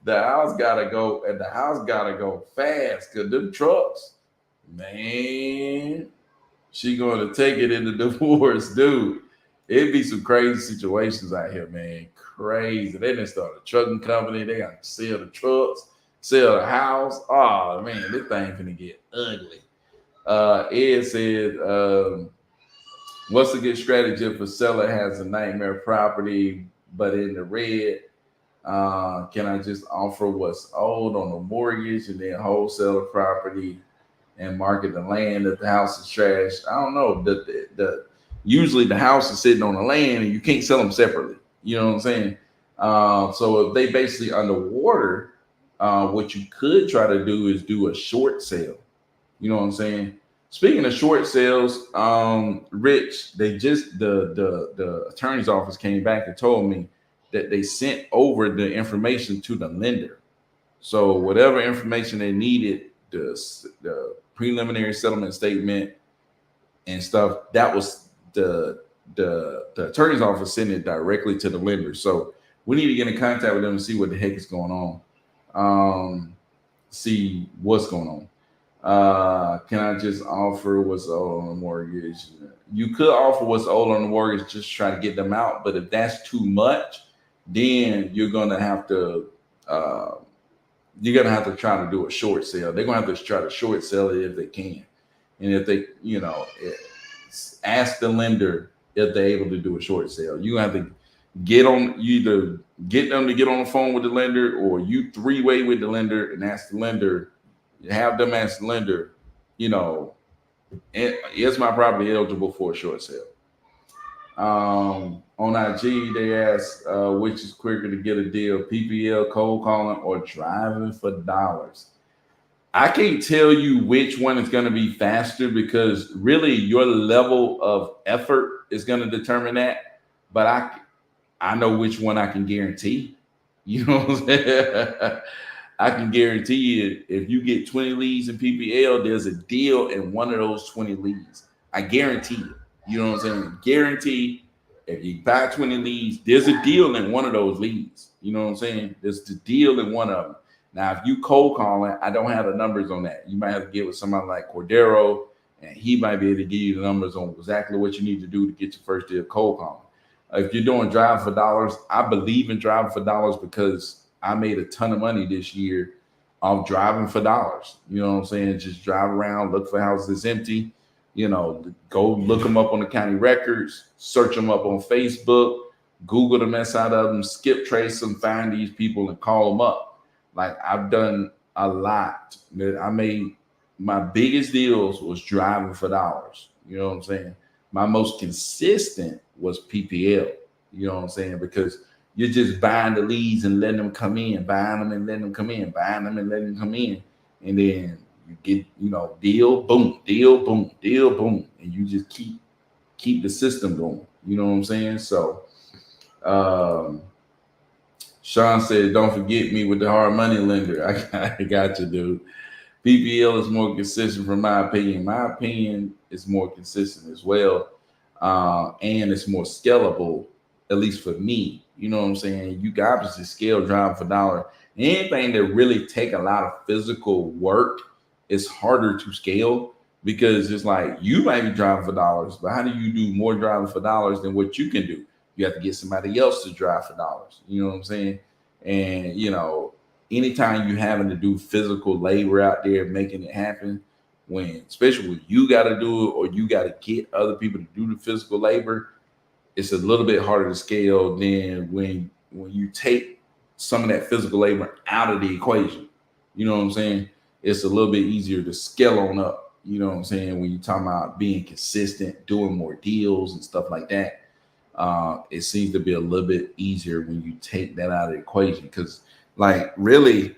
The house gotta go, and the house gotta go fast. Cause them trucks, man, she gonna take it in the divorce, dude. It'd be some crazy situations out here, man. Crazy. They didn't start a trucking company. They got to sell the trucks, sell the house. Oh man, this thing finna get ugly. Ed said, what's a good strategy if a seller has a nightmare property but in the red? Can I just offer what's owed on the mortgage and then wholesale the property and market the land if the house is trashed? I don't know. Usually the house is sitting on the land and you can't sell them separately. You know what I'm saying? So if they basically underwater, what you could try to do is do a short sale. You know what I'm saying? Speaking of short sales, Rich, they just the attorney's office came back and told me that they sent over the information to the lender. So whatever information they needed, the preliminary settlement statement and stuff, that was the attorney's office sent it directly to the lender. So we need to get in contact with them and see what the heck is going on. See what's going on. Can I just offer what's owed on the mortgage? You could offer what's owed on the mortgage, just try to get them out. But if that's too much, then you're gonna have to try to do a short sale. They're gonna have to try to short sell it if they can, and if they, ask the lender if they're able to do a short sale. You have to either get them to get on the phone with the lender, or you three-way with the lender and ask the lender. Have them ask the lender, is my property eligible for a short sale? On IG, they ask which is quicker to get a deal, PPL, cold calling, or driving for dollars. I can't tell you which one is going to be faster, because really your level of effort is going to determine that. But I know which one I can guarantee. You know what I'm saying? I can guarantee you, if you get 20 leads in PPL, there's a deal in one of those 20 leads. I guarantee it. You know what I'm saying? Guarantee, if you buy 20 leads, there's a deal in one of those leads. You know what I'm saying? There's the deal in one of them. Now, if you cold calling, I don't have the numbers on that. You might have to get with somebody like Cordero, and he might be able to give you the numbers on exactly what you need to do to get your first deal cold calling. If you're doing driving for dollars, I believe in driving for dollars because I made a ton of money this year off driving for dollars. You know what I'm saying? Just drive around, look for houses that's empty, go look them up on the county records, search them up on Facebook, Google the mess out of them, skip trace them, find these people and call them up. Like, I've done a lot. I made my biggest deals was driving for dollars. You know what I'm saying? My most consistent was PPL. You know what I'm saying? Because you're just buying the leads and letting them come in, buying them and letting them come in, buying them and letting them come in. And then you get, deal, boom, deal, boom, deal, boom. And you just keep the system going. You know what I'm saying? So Sean said, don't forget me with the hard money lender. I got you, dude. PPL is more consistent from my opinion. My opinion is more consistent as well. And it's more scalable, at least for me. You know what I'm saying? You can obviously scale driving for dollar. Anything that really take a lot of physical work it's harder to scale because it's like you might be driving for dollars, but how do you do more driving for dollars than what you can do? You have to get somebody else to drive for dollars. You know what I'm saying? And anytime you having to do physical labor out there making it happen, when especially when you got to do it or you got to get other people to do the physical labor, it's a little bit harder to scale than when you take some of that physical labor out of the equation. You know what I'm saying? It's a little bit easier to scale on up. You know what I'm saying? When you're talking about being consistent, doing more deals and stuff like that, it seems to be a little bit easier when you take that out of the equation. Because, like, really,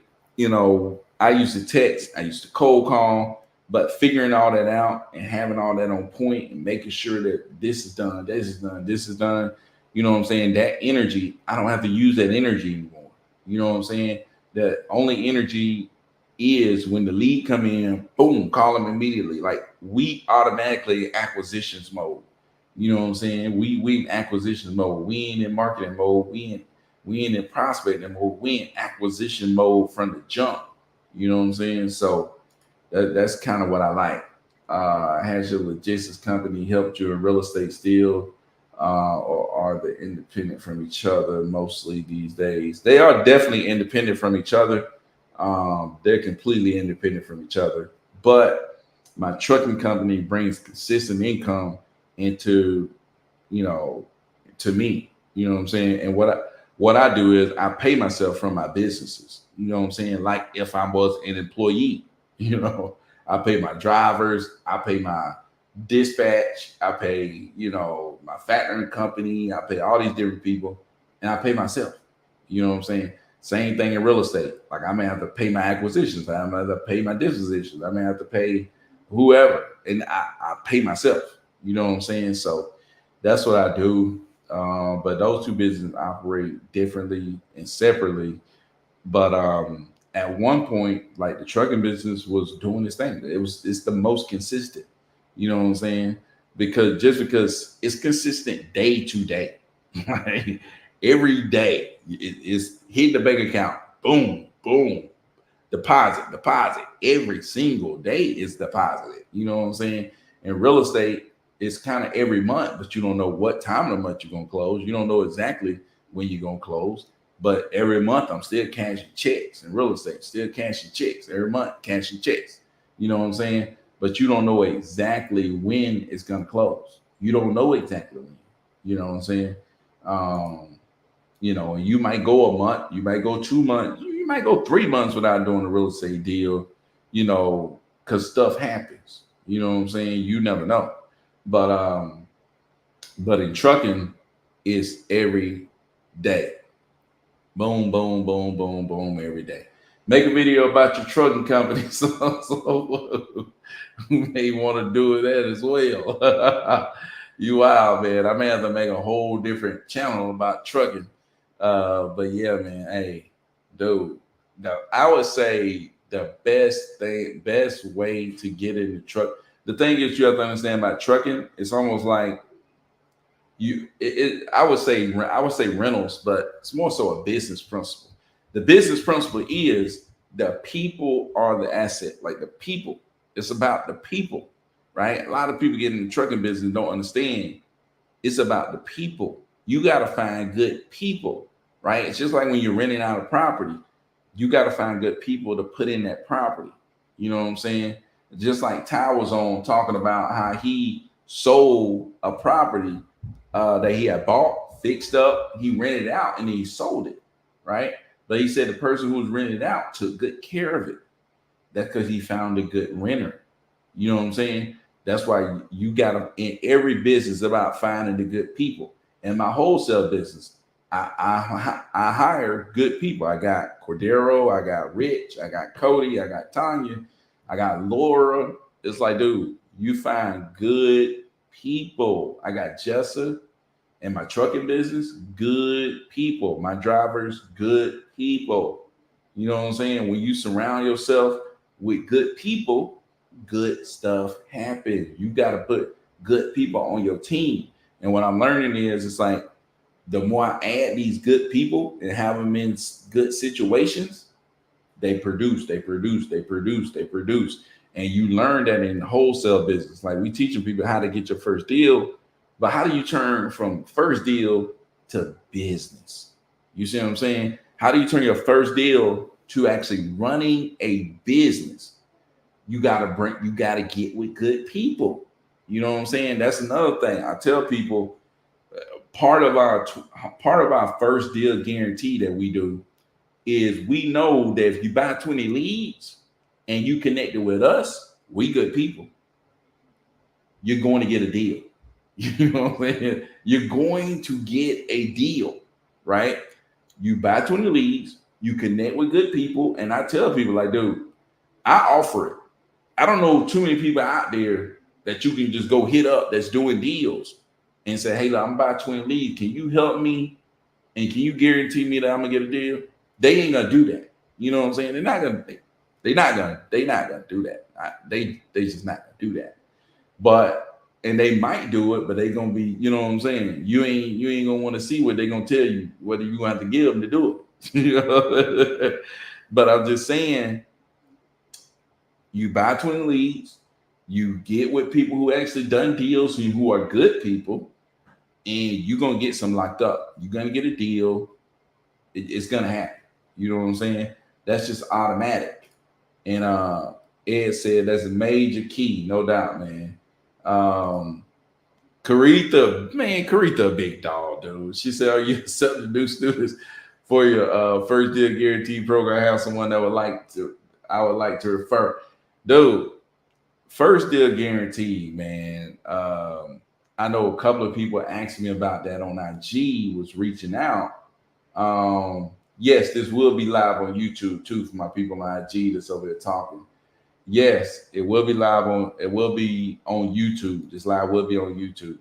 I used to text, I used to cold call, but figuring all that out and having all that on point and making sure that this is done, this is done, this is done, you know what I'm saying? That energy, I don't have to use that energy anymore. You know what I'm saying? The only energy is when the lead come in, boom, call them immediately. Like, we automatically acquisitions mode. You know what I'm saying? We in acquisition mode. We ain't in marketing mode. We ain't in prospecting mode. We in acquisition mode from the jump. You know what I'm saying? So that's kind of what I like. Has your logistics company helped you in real estate still? Or are they independent from each other mostly these days? They are definitely independent from each other. They're completely independent from each other. But my trucking company brings consistent income into, you know, to me. You know what I'm saying? And what I do is I pay myself from my businesses. You know what I'm saying? Like if I was an employee, I pay my drivers, I pay my dispatch, I pay, my factoring company, I pay all these different people, and I pay myself. You know what I'm saying? Same thing in real estate. Like I may have to pay my acquisitions, I may have to pay my dispositions, I may have to pay whoever, and I pay myself. You know what I'm saying? So that's what I do. But those two businesses operate differently and separately. But at one point, like the trucking business was doing this thing. It's the most consistent. You know what I'm saying? Because it's consistent day to day. Like every day it's hit the bank account. Boom, boom. Deposit. Every single day is deposited. You know what I'm saying? In real estate, it's kind of every month, but you don't know what time of the month you're gonna close. You don't know exactly when you're gonna close. But every month I'm still cashing checks in real estate, still cashing checks every month, cashing checks. You know what I'm saying? But you don't know exactly when it's gonna close. You don't know exactly when. You know what I'm saying? Um, and you might go a month, you might go 2 months, you might go 3 months without doing a real estate deal, because stuff happens. You know what I'm saying? You never know. But in trucking, it's every day. Boom, boom, boom, boom, boom, every day. Make a video about your trucking company, so who may want to do that as well. You wild, man. I may have to make a whole different channel about trucking. But yeah, man. Hey, dude. No, I would say the best way to get in the truck. The thing is, you have to understand about trucking. It's almost like I would say rentals, but it's more so a business principle. The business principle is the people are the asset. Like the people, it's about the people, right? A lot of people get in the trucking business and don't understand it's about the people. You got to find good people, right? It's just like when you're renting out a property, you got to find good people to put in that property. You know what I'm saying? Just like Ty was on talking about how he sold a property that he had bought, fixed up, he rented it out, and then he sold it, right? But he said the person who was renting it out took good care of it. That's because he found a good renter. You know what I'm saying? That's why you got to, in every business, about finding the good people. In my wholesale business, I hire good people. I got Cordero, I got Rich, I got Cody, I got Tanya, I got Laura. It's like, dude, you find good people. I got Jessa in my trucking business, good people. My drivers, good people. You know what I'm saying? When you surround yourself with good people, good stuff happens. You got to put good people on your team. And what I'm learning is it's like the more I add these good people and have them in good situations, they produce. And you learn that in the wholesale business. Like we teaching people how to get your first deal, but how do you turn from first deal to business? You see what I'm saying? How do you turn your first deal to actually running a business? You gotta get with good people. You know what I'm saying? That's another thing. I tell people part of our first deal guarantee that we do is we know that if you buy 20 leads and you connected with us, we good people, you're going to get a deal. You know what I'm saying? You're going to get a deal, right? You buy 20 leads, you connect with good people, and I tell people like, dude, I offer it. I don't know too many people out there that you can just go hit up that's doing deals and say, hey, look, I'm about 20 leads. Can you help me? And can you guarantee me that I'm gonna get a deal? They ain't gonna do that. You know what I'm saying? They're not gonna do that. They just not gonna do that. But and they might do it, but they gonna be, you know what I'm saying? You ain't gonna want to see what they gonna tell you, whether you gonna have to give them to do it. You know? But I'm just saying, you buy 20 leads, you get with people who actually done deals and who are good people, and you're gonna get some locked up. You're gonna get a deal. It's gonna happen. You know what I'm saying? That's just automatic. And Ed said that's a major key, no doubt, man. Caretha, a big dog, dude. She said, "Are you accepting new students for your first deal guarantee program? I have someone that I would like to refer, dude. First deal guarantee, man. I know a couple of people asked me about that on IG. Was reaching out. Yes, this will be live on YouTube too for my people on IG that's over there talking. Yes, it will be live on. It will be on YouTube. This live will be on YouTube.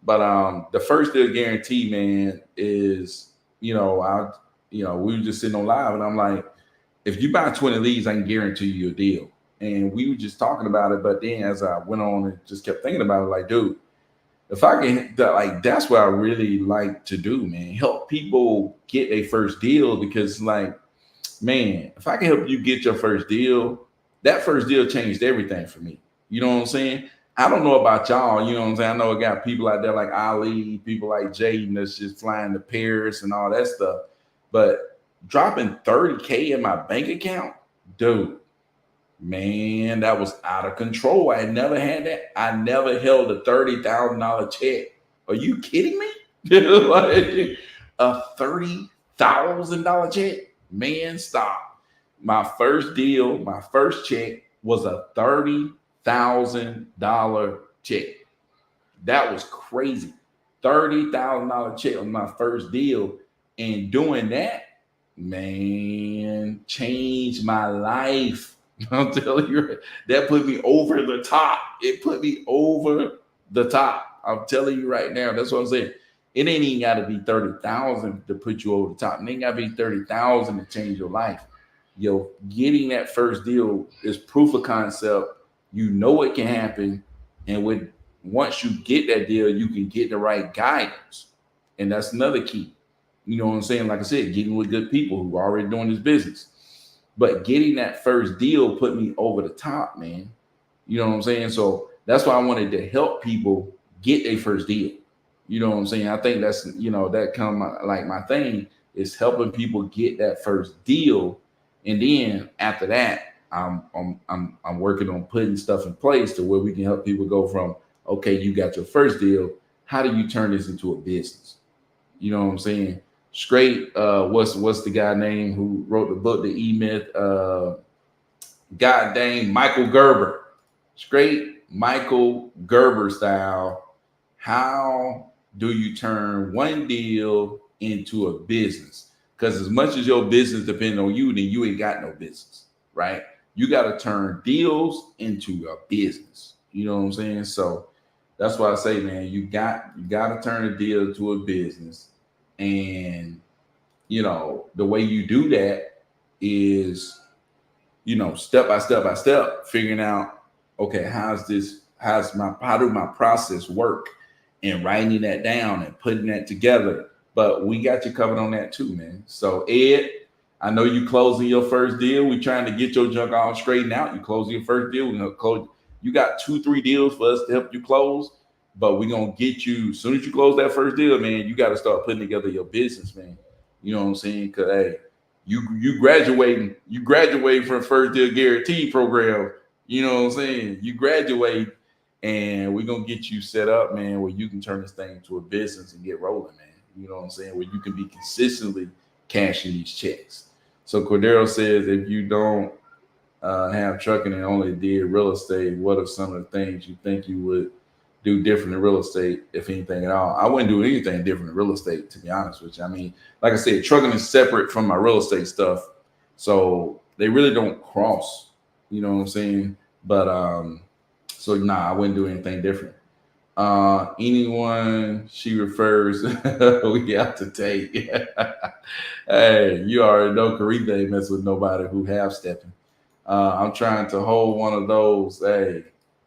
But the first deal guarantee, man, is we were just sitting on live, and I'm like, if you buy 20 leads, I can guarantee you a deal. And we were just talking about it, but then as I went on and just kept thinking about it, like, dude, if I can, like, that's what I really like to do, man. Help people get a first deal because, like, man, if I can help you get your first deal, that first deal changed everything for me. You know what I'm saying? I don't know about y'all. You know what I'm saying? I know I got people out there like Ali, people like Jaden that's just flying to Paris and all that stuff. But dropping 30K in my bank account, dude, man, that was out of control. I never had that. I never held a $30,000 check. Are you kidding me? Like a $30,000 check? Man, stop. My first deal, my first check was a $30,000 check. That was crazy. $30,000 check on my first deal. And doing that, man, changed my life. I'm telling you, that put me over the top. It put me over the top. I'm telling you right now. That's what I'm saying. It ain't even got to be 30,000 to put you over the top. It ain't got to be 30,000 to change your life. Getting that first deal is proof of concept. You know it can happen, and once you get that deal, you can get the right guidance, and that's another key. You know what I'm saying? Like I said, getting with good people who are already doing this business. But getting that first deal put me over the top, man. You know what I'm saying? So that's why I wanted to help people get a first deal. You know what I'm saying? I think that's, that come like my thing is helping people get that first deal. And then after that, I'm working on putting stuff in place to where we can help people go from, okay, you got your first deal. How do you turn this into a business? You know what I'm saying? Straight, what's the guy name who wrote the book, The E-Myth? God dang, Michael Gerber. Straight Michael Gerber style. How do you turn one deal into a business? Because as much as your business depends on you, then you ain't got no business, right? You got to turn deals into a business. You know what I'm saying? So that's why I say, man, you got to turn a deal to a business. And, the way you do that is, step by step, figuring out, okay, how do my process work, and writing that down and putting that together. But we got you covered on that too, man. So Ed, I know you closing your first deal. We trying to get your junk all straightened out. You closing your first deal. We're gonna close. You got 2, 3 deals for us to help you close, but we're gonna get you as soon as you close that first deal, man. You got to start putting together your business, man. You know what I'm saying? Cause hey, you graduating from first deal guarantee program. You know what I'm saying? You graduate, and we're gonna get you set up, man, where you can turn this thing into a business and get rolling, man. You know what I'm saying? Where you can be consistently cashing these checks. So Cordero says, if you don't have trucking and only did real estate, what are some of the things you think you would do different in real estate, if anything at all? I wouldn't do anything different in real estate, to be honest with you. I mean, like I said, trucking is separate from my real estate stuff, so they really don't cross. You know what I'm saying? But so nah, I wouldn't do anything different. Anyone she refers, we have to take. Hey, you already know Karitha ain't mess with nobody who half stepping. I'm trying to hold one of those. Hey,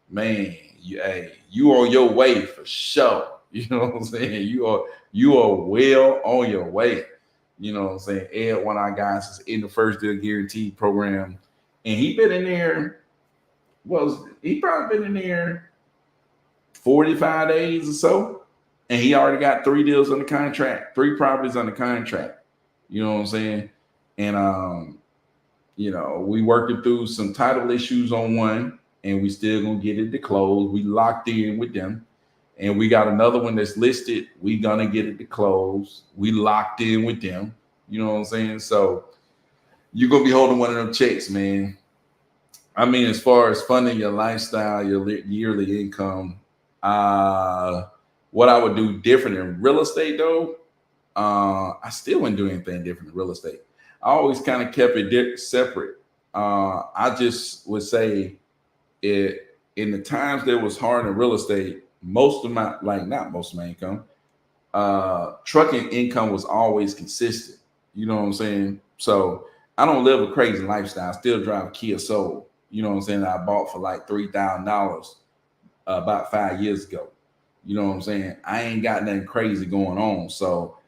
man, you on your way for sure. You know what I'm saying? You are well on your way. You know what I'm saying? Ed, one of our guys, is in the first deal guarantee program, and he been in there. He probably been in there 45 days or so, and he already got 3 deals on the contract, 3 properties on the contract. You know what I'm saying? And we working through some title issues on one, and we still gonna get it to close. We locked in with them, and we got another one that's listed. We gonna get it to close. We locked in with them. You know what I'm saying? So you're gonna be holding one of them checks, man. I mean, as far as funding your lifestyle, your yearly income, what I would do different in real estate, though, I still wouldn't do anything different in real estate. I always kind of kept it separate. I just would say it in the times that was hard in real estate, most of my, like, not most of my income, trucking income was always consistent. You know what I'm saying? So I don't live a crazy lifestyle. I still drive a Kia Soul. You know what I'm saying? That I bought for like $3,000 about 5 years ago. You know what I'm saying? I ain't got nothing crazy going on. So,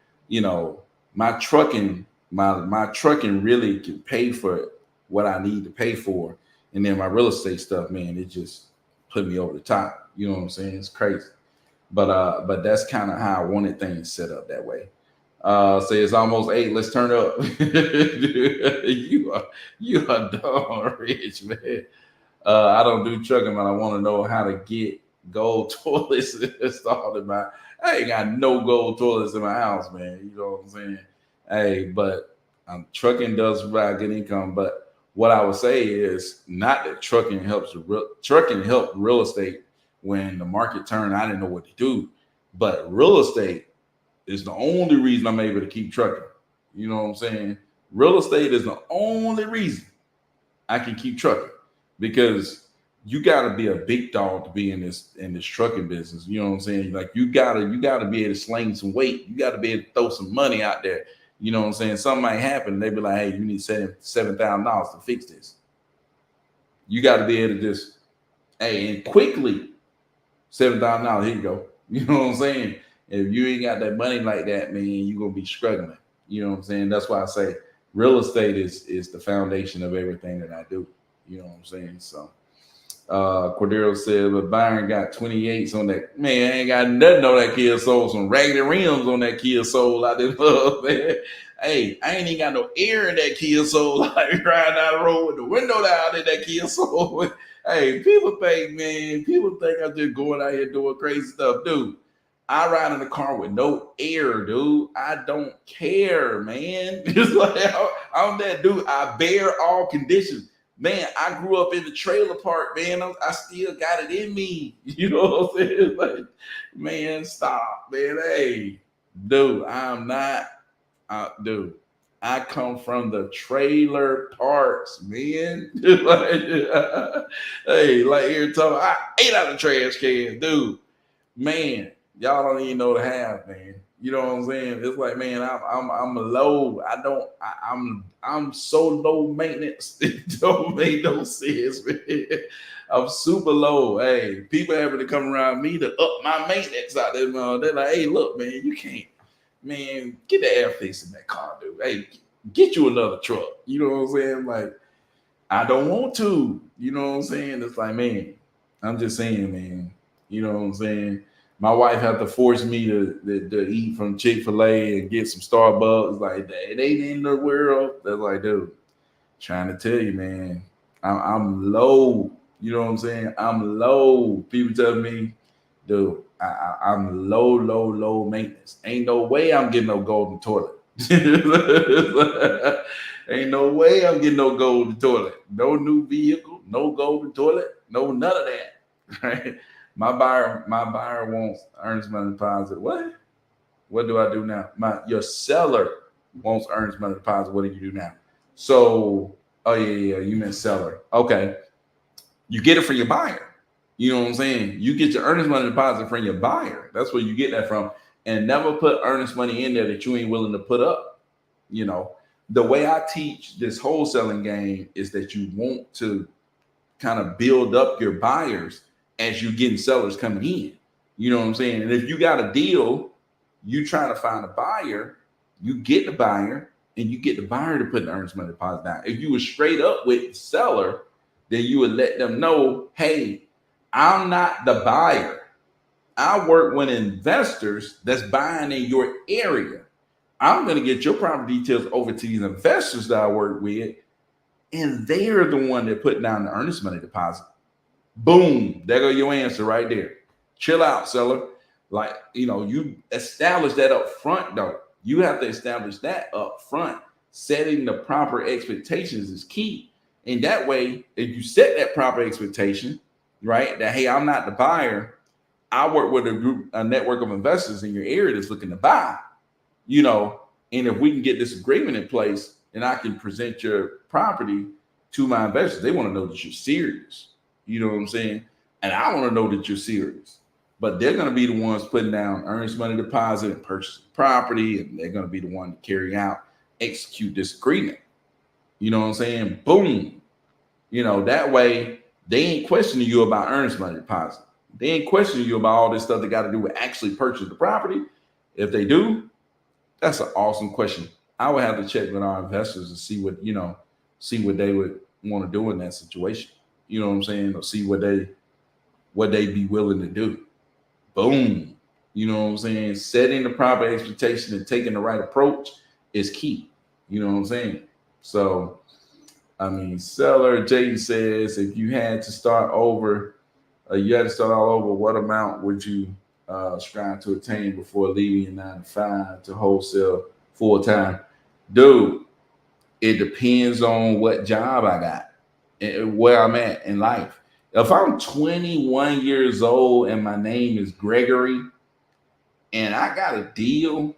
my trucking really can pay for what I need to pay for. And then my real estate stuff, man, it just put me over the top. You know what I'm saying? It's crazy. But that's kind of how I wanted things set up that way. Say it's almost 8. Let's turn up. you are dumb, Rich, man. I don't do trucking, but I want to know how to get gold toilets installed in my. I ain't got no gold toilets in my house, man. You know what I'm saying? Hey, but trucking does provide good income. But what I would say is not that trucking helped real estate when the market turned. I didn't know what to do, but real estate is the only reason I'm able to keep trucking. You know what I'm saying? Real estate is the only reason I can keep trucking, because you got to be a big dog to be in this trucking business. You know what I'm saying? Like you gotta be able to sling some weight. You got to be able to throw some money out there. You know what I'm saying? Something might happen. They be like, hey, you need $7,000 to fix this. You got to be able to just, hey, and quickly, $7,000. Here you go. You know what I'm saying? If you ain't got that money like that, man, you're gonna be struggling. You know what I'm saying? That's why I say real estate is the foundation of everything that I do. You know what I'm saying? So Cordero said, but Byron got 28s on that. Man, I ain't got nothing on that Kia Soul. Some raggedy rims on that Kia Soul out there, man. Hey, I ain't even got no air in that Kia Soul. Like riding down the road with the window down in that Kia Soul. Hey, people think I'm just going out here doing crazy stuff, dude. I ride in the car with no air, dude. I don't care, man. It's like I'm that dude. I bear all conditions. Man, I grew up in the trailer park, man. I still got it in me. You know what I'm saying? Like, man, stop, man. Hey, dude, I'm not, dude. I come from the trailer parks, man. Like, hey, like every time I ate out of trash can, dude. Man, y'all don't even know the half, man. You know what I'm saying? It's like, man, I'm low. I'm so low maintenance. It don't make no sense, man. I'm super low. Hey, people having to come around me to up my maintenance out there, man. They're like, hey, look, man, you can't, man, get the air fix in that car, dude. Hey, Get you another truck. You know what I'm saying? Like, I don't want to. You know what I'm saying? It's like, man, I'm just saying, man. You know what I'm saying? My wife had to force me to eat from Chick-fil-A and get some Starbucks. Like, it ain't in the world. That's like, dude, trying to tell you, man, I'm low. You know what I'm saying? I'm low. People tell me, dude, I'm low maintenance. Ain't no way I'm getting no golden toilet. Ain't no way I'm getting no golden toilet. No new vehicle, no golden toilet, no none of that. Right? My buyer wants earnest money deposit. What? What do I do now? Your seller wants earnest money deposit. What do you do now? So, oh yeah, you meant seller. Okay, you get it from your buyer. You know what I'm saying? You get your earnest money deposit from your buyer. That's where you get that from. And never put earnest money in there that you ain't willing to put up. You know, the way I teach this wholesaling game is that you want to kind of build up your buyers as you're getting sellers coming in. You know what I'm saying? And if you got a deal, you trying to find a buyer, you get the buyer, and you get the buyer to put the earnest money deposit down. If you were straight up with the seller, then you would let them know, hey, I'm not the buyer. I work with investors that's buying in your area. I'm going to get your property details over to these investors that I work with, and they're the one that put down the earnest money deposit. Boom, there go your answer right there. Chill out, seller. Like, you establish that up front, though. You have to establish that up front. Setting the proper expectations is key. And that way, if you set that proper expectation, right, that, hey, I'm not the buyer, I work with a network of investors in your area that's looking to buy, and if we can get this agreement in place, then I can present your property to my investors. They want to know that you're serious. You know what I'm saying? And I want to know that you're serious. But they're going to be the ones putting down earnest money deposit and purchasing property, and they're going to be the one to carry out, execute this agreement. You know what I'm saying? Boom. That way they ain't questioning you about earnest money deposit. They ain't questioning you about all this stuff they got to do with actually purchase the property. If they do, that's an awesome question. I would have to check with our investors and see what they would want to do in that situation. You know what I'm saying? Or see what they be willing to do. Boom. You know what I'm saying? Setting the proper expectation and taking the right approach is key. You know what I'm saying? So, seller Jaden says, if you had to start over, all over, what amount would you strive to attain before leaving your 9 to 5 to wholesale full time? Dude, it depends on what job I got and where I'm at in life. If I'm 21 years old and my name is Gregory and I got a deal,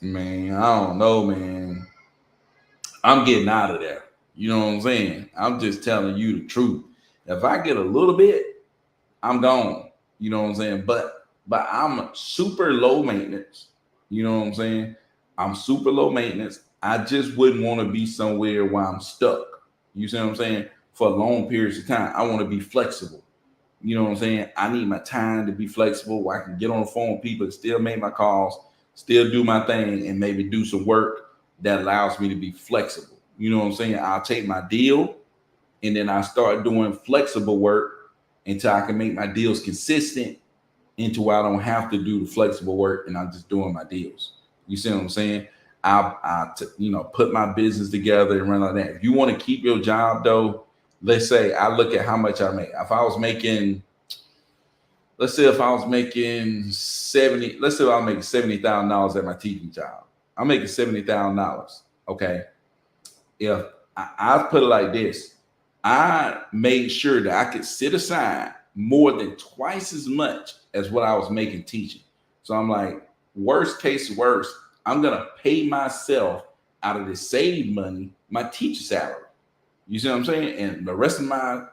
man, I don't know, man. I'm getting out of there. You know what I'm saying? I'm just telling you the truth. If I get a little bit, I'm gone. You know what I'm saying? But I'm super low maintenance. You know what I'm saying? I'm super low maintenance. I just wouldn't want to be somewhere where I'm stuck. You see what I'm saying? For long periods of time. I want to be flexible. You know what I'm saying? I need my time to be flexible where I can get on the phone with people and still make my calls, still do my thing, and maybe do some work that allows me to be flexible. You know what I'm saying? I'll take my deal and then I start doing flexible work until I can make my deals consistent, into where I don't have to do the flexible work and I'm just doing my deals. You see what I'm saying? I put my business together and run like that. If you want to keep your job though, let's say I look at how much I make. If I was making, let's say if I was making $70,000 at my teaching job, I'm making $70,000. Okay. If I put it like this, I made sure that I could sit aside more than twice as much as what I was making teaching. So I'm like, worst case worst, I'm going to pay myself out of the saved money, my teacher salary. You see what I'm saying? And the rest of my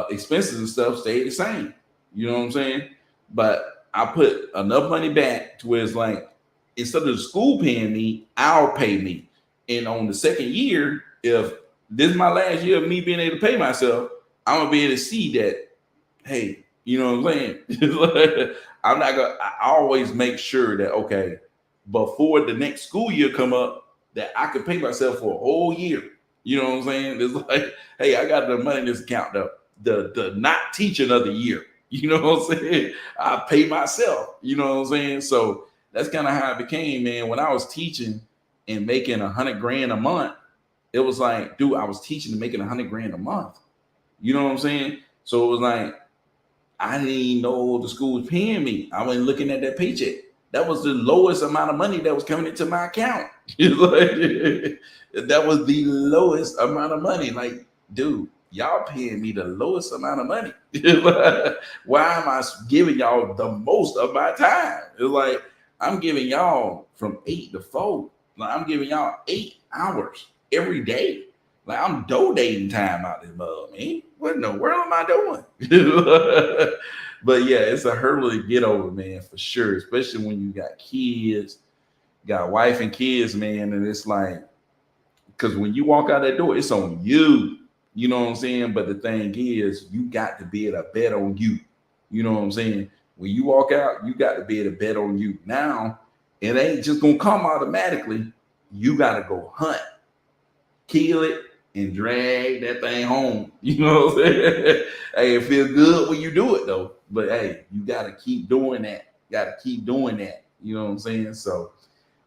expenses and stuff stay the same. You know what I'm saying? But I put enough money back to where it's like, instead of the school paying me, I'll pay me. And on the second year, if this is my last year of me being able to pay myself, I'm gonna be able to see that, hey, you know what I'm saying? I always make sure that, okay, before the next school year come up that I could pay myself for a whole year. You know what I'm saying? It's like, hey, I got the money in this account, the not teaching of the year. You know what I'm saying? I pay myself. You know what I'm saying? So that's kind of how it became, man. When I was teaching and making 100 grand a month, it was like, dude, I was teaching and making 100 grand a month. You know what I'm saying? So it was like, I didn't even know the school was paying me. I wasn't looking at that paycheck. That was the lowest amount of money that was coming into my account. Like, that was the lowest amount of money. Like, dude, y'all paying me the lowest amount of money. Why am I giving y'all the most of my time? It's like I'm giving y'all from 8 to 4. Like, I'm giving y'all 8 hours every day. Like, I'm donating time out this mug, man. What in the world am I doing? But yeah, it's a hurdle to get over, man, for sure. Especially when you got kids, got a wife and kids, man. And it's like, because when you walk out that door, it's on you. You know what I'm saying? But the thing is, you got to be able to bet on you. You know what I'm saying? When you walk out, you got to be able to bet on you. Now, it ain't just gonna come automatically. You got to go hunt, kill it, and drag that thing home. You know what I'm saying? Hey, it feels good when you do it though. But hey, you gotta keep doing that. Gotta keep doing that. You know what I'm saying? So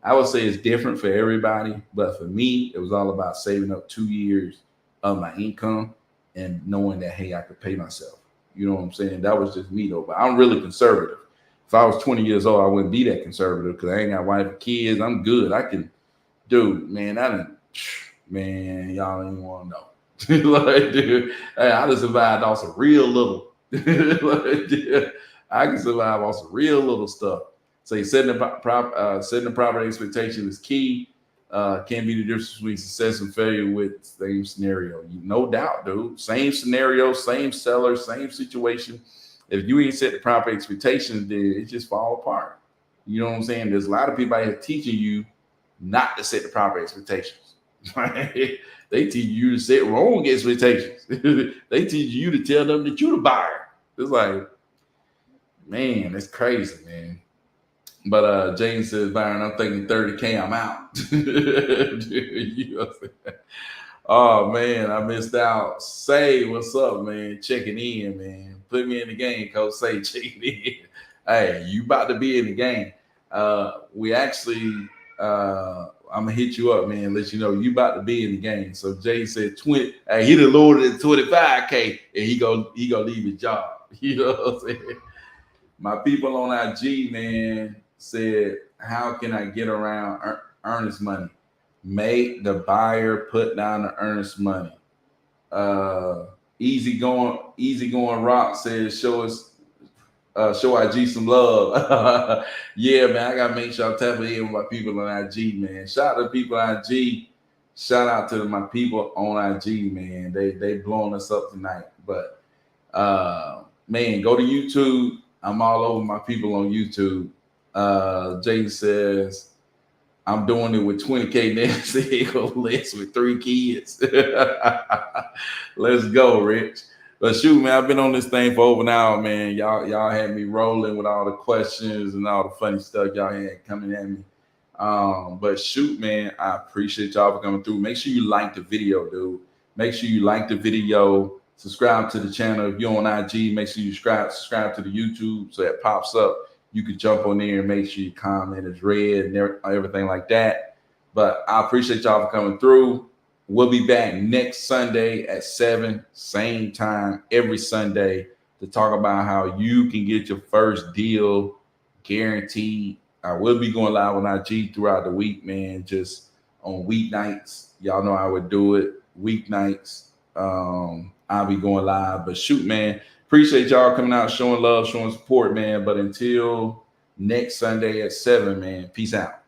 I would say it's different for everybody, but for me, it was all about saving up 2 years of my income and knowing that, hey, I could pay myself. You know what I'm saying? That was just me though. But I'm really conservative. If I was 20 years old, I wouldn't be that conservative because I ain't got wife and kids. I'm good. I can, dude, man, I didn't. Man, y'all ain't want to know. Like, dude, hey, I just survived off some real little. Like, dude, I can survive off some real little stuff. So setting the proper expectation is key. Can be the difference between success and failure with the same scenario. No doubt, dude. Same scenario, same seller, same situation. If you ain't set the proper expectations, then it just fall apart. You know what I'm saying? There's a lot of people out here teaching you not to set the proper expectations. Right? They teach you to set wrong expectations. They teach you to tell them that you're the buyer. It's like, man, that's crazy, man. But James says, Byron, I'm thinking 30K, I'm out. Dude, you know what I'm saying? Oh man, I missed out. Say, what's up, man? Checking in, man. Put me in the game, Coach. Say, checking in. Hey, you about to be in the game. We actually I'm gonna hit you up, man. Let you know you about to be in the game. So Jay said 20. Hey, he done lowered it to 25K, and he go leave his job. You know what I'm saying? My people on IG, man, said, how can I get around earnest money? Make the buyer put down the earnest money. Easy going rock says, show IG some love. Yeah, man, I gotta make sure I'm tapping in with my people on IG, man. Shout out to people on IG. Shout out to my people on IG, man. They blowing us up tonight. But man, go to YouTube. I'm all over my people on YouTube. Jay says, I'm doing it with 20K Nancy less with 3 kids. Let's go, Rich. But shoot, man, I've been on this thing for over an hour, man. Y'all had me rolling with all the questions and all the funny stuff y'all had coming at me. But shoot, man, I appreciate y'all for coming through. Make sure you like the video, dude. Make sure you like the video. Subscribe to the channel. If you're on IG, make sure you subscribe to the YouTube so that pops up. You can jump on there and make sure your comment is read and everything like that. But I appreciate y'all for coming through. We'll be back next Sunday at 7, same time every Sunday to talk about how you can get your first deal guaranteed. I will be going live on IG throughout the week, man, just on weeknights. Y'all know I would do it weeknights. I'll be going live. But shoot, man, appreciate y'all coming out, showing love, showing support, man. But until next Sunday at 7, man, peace out.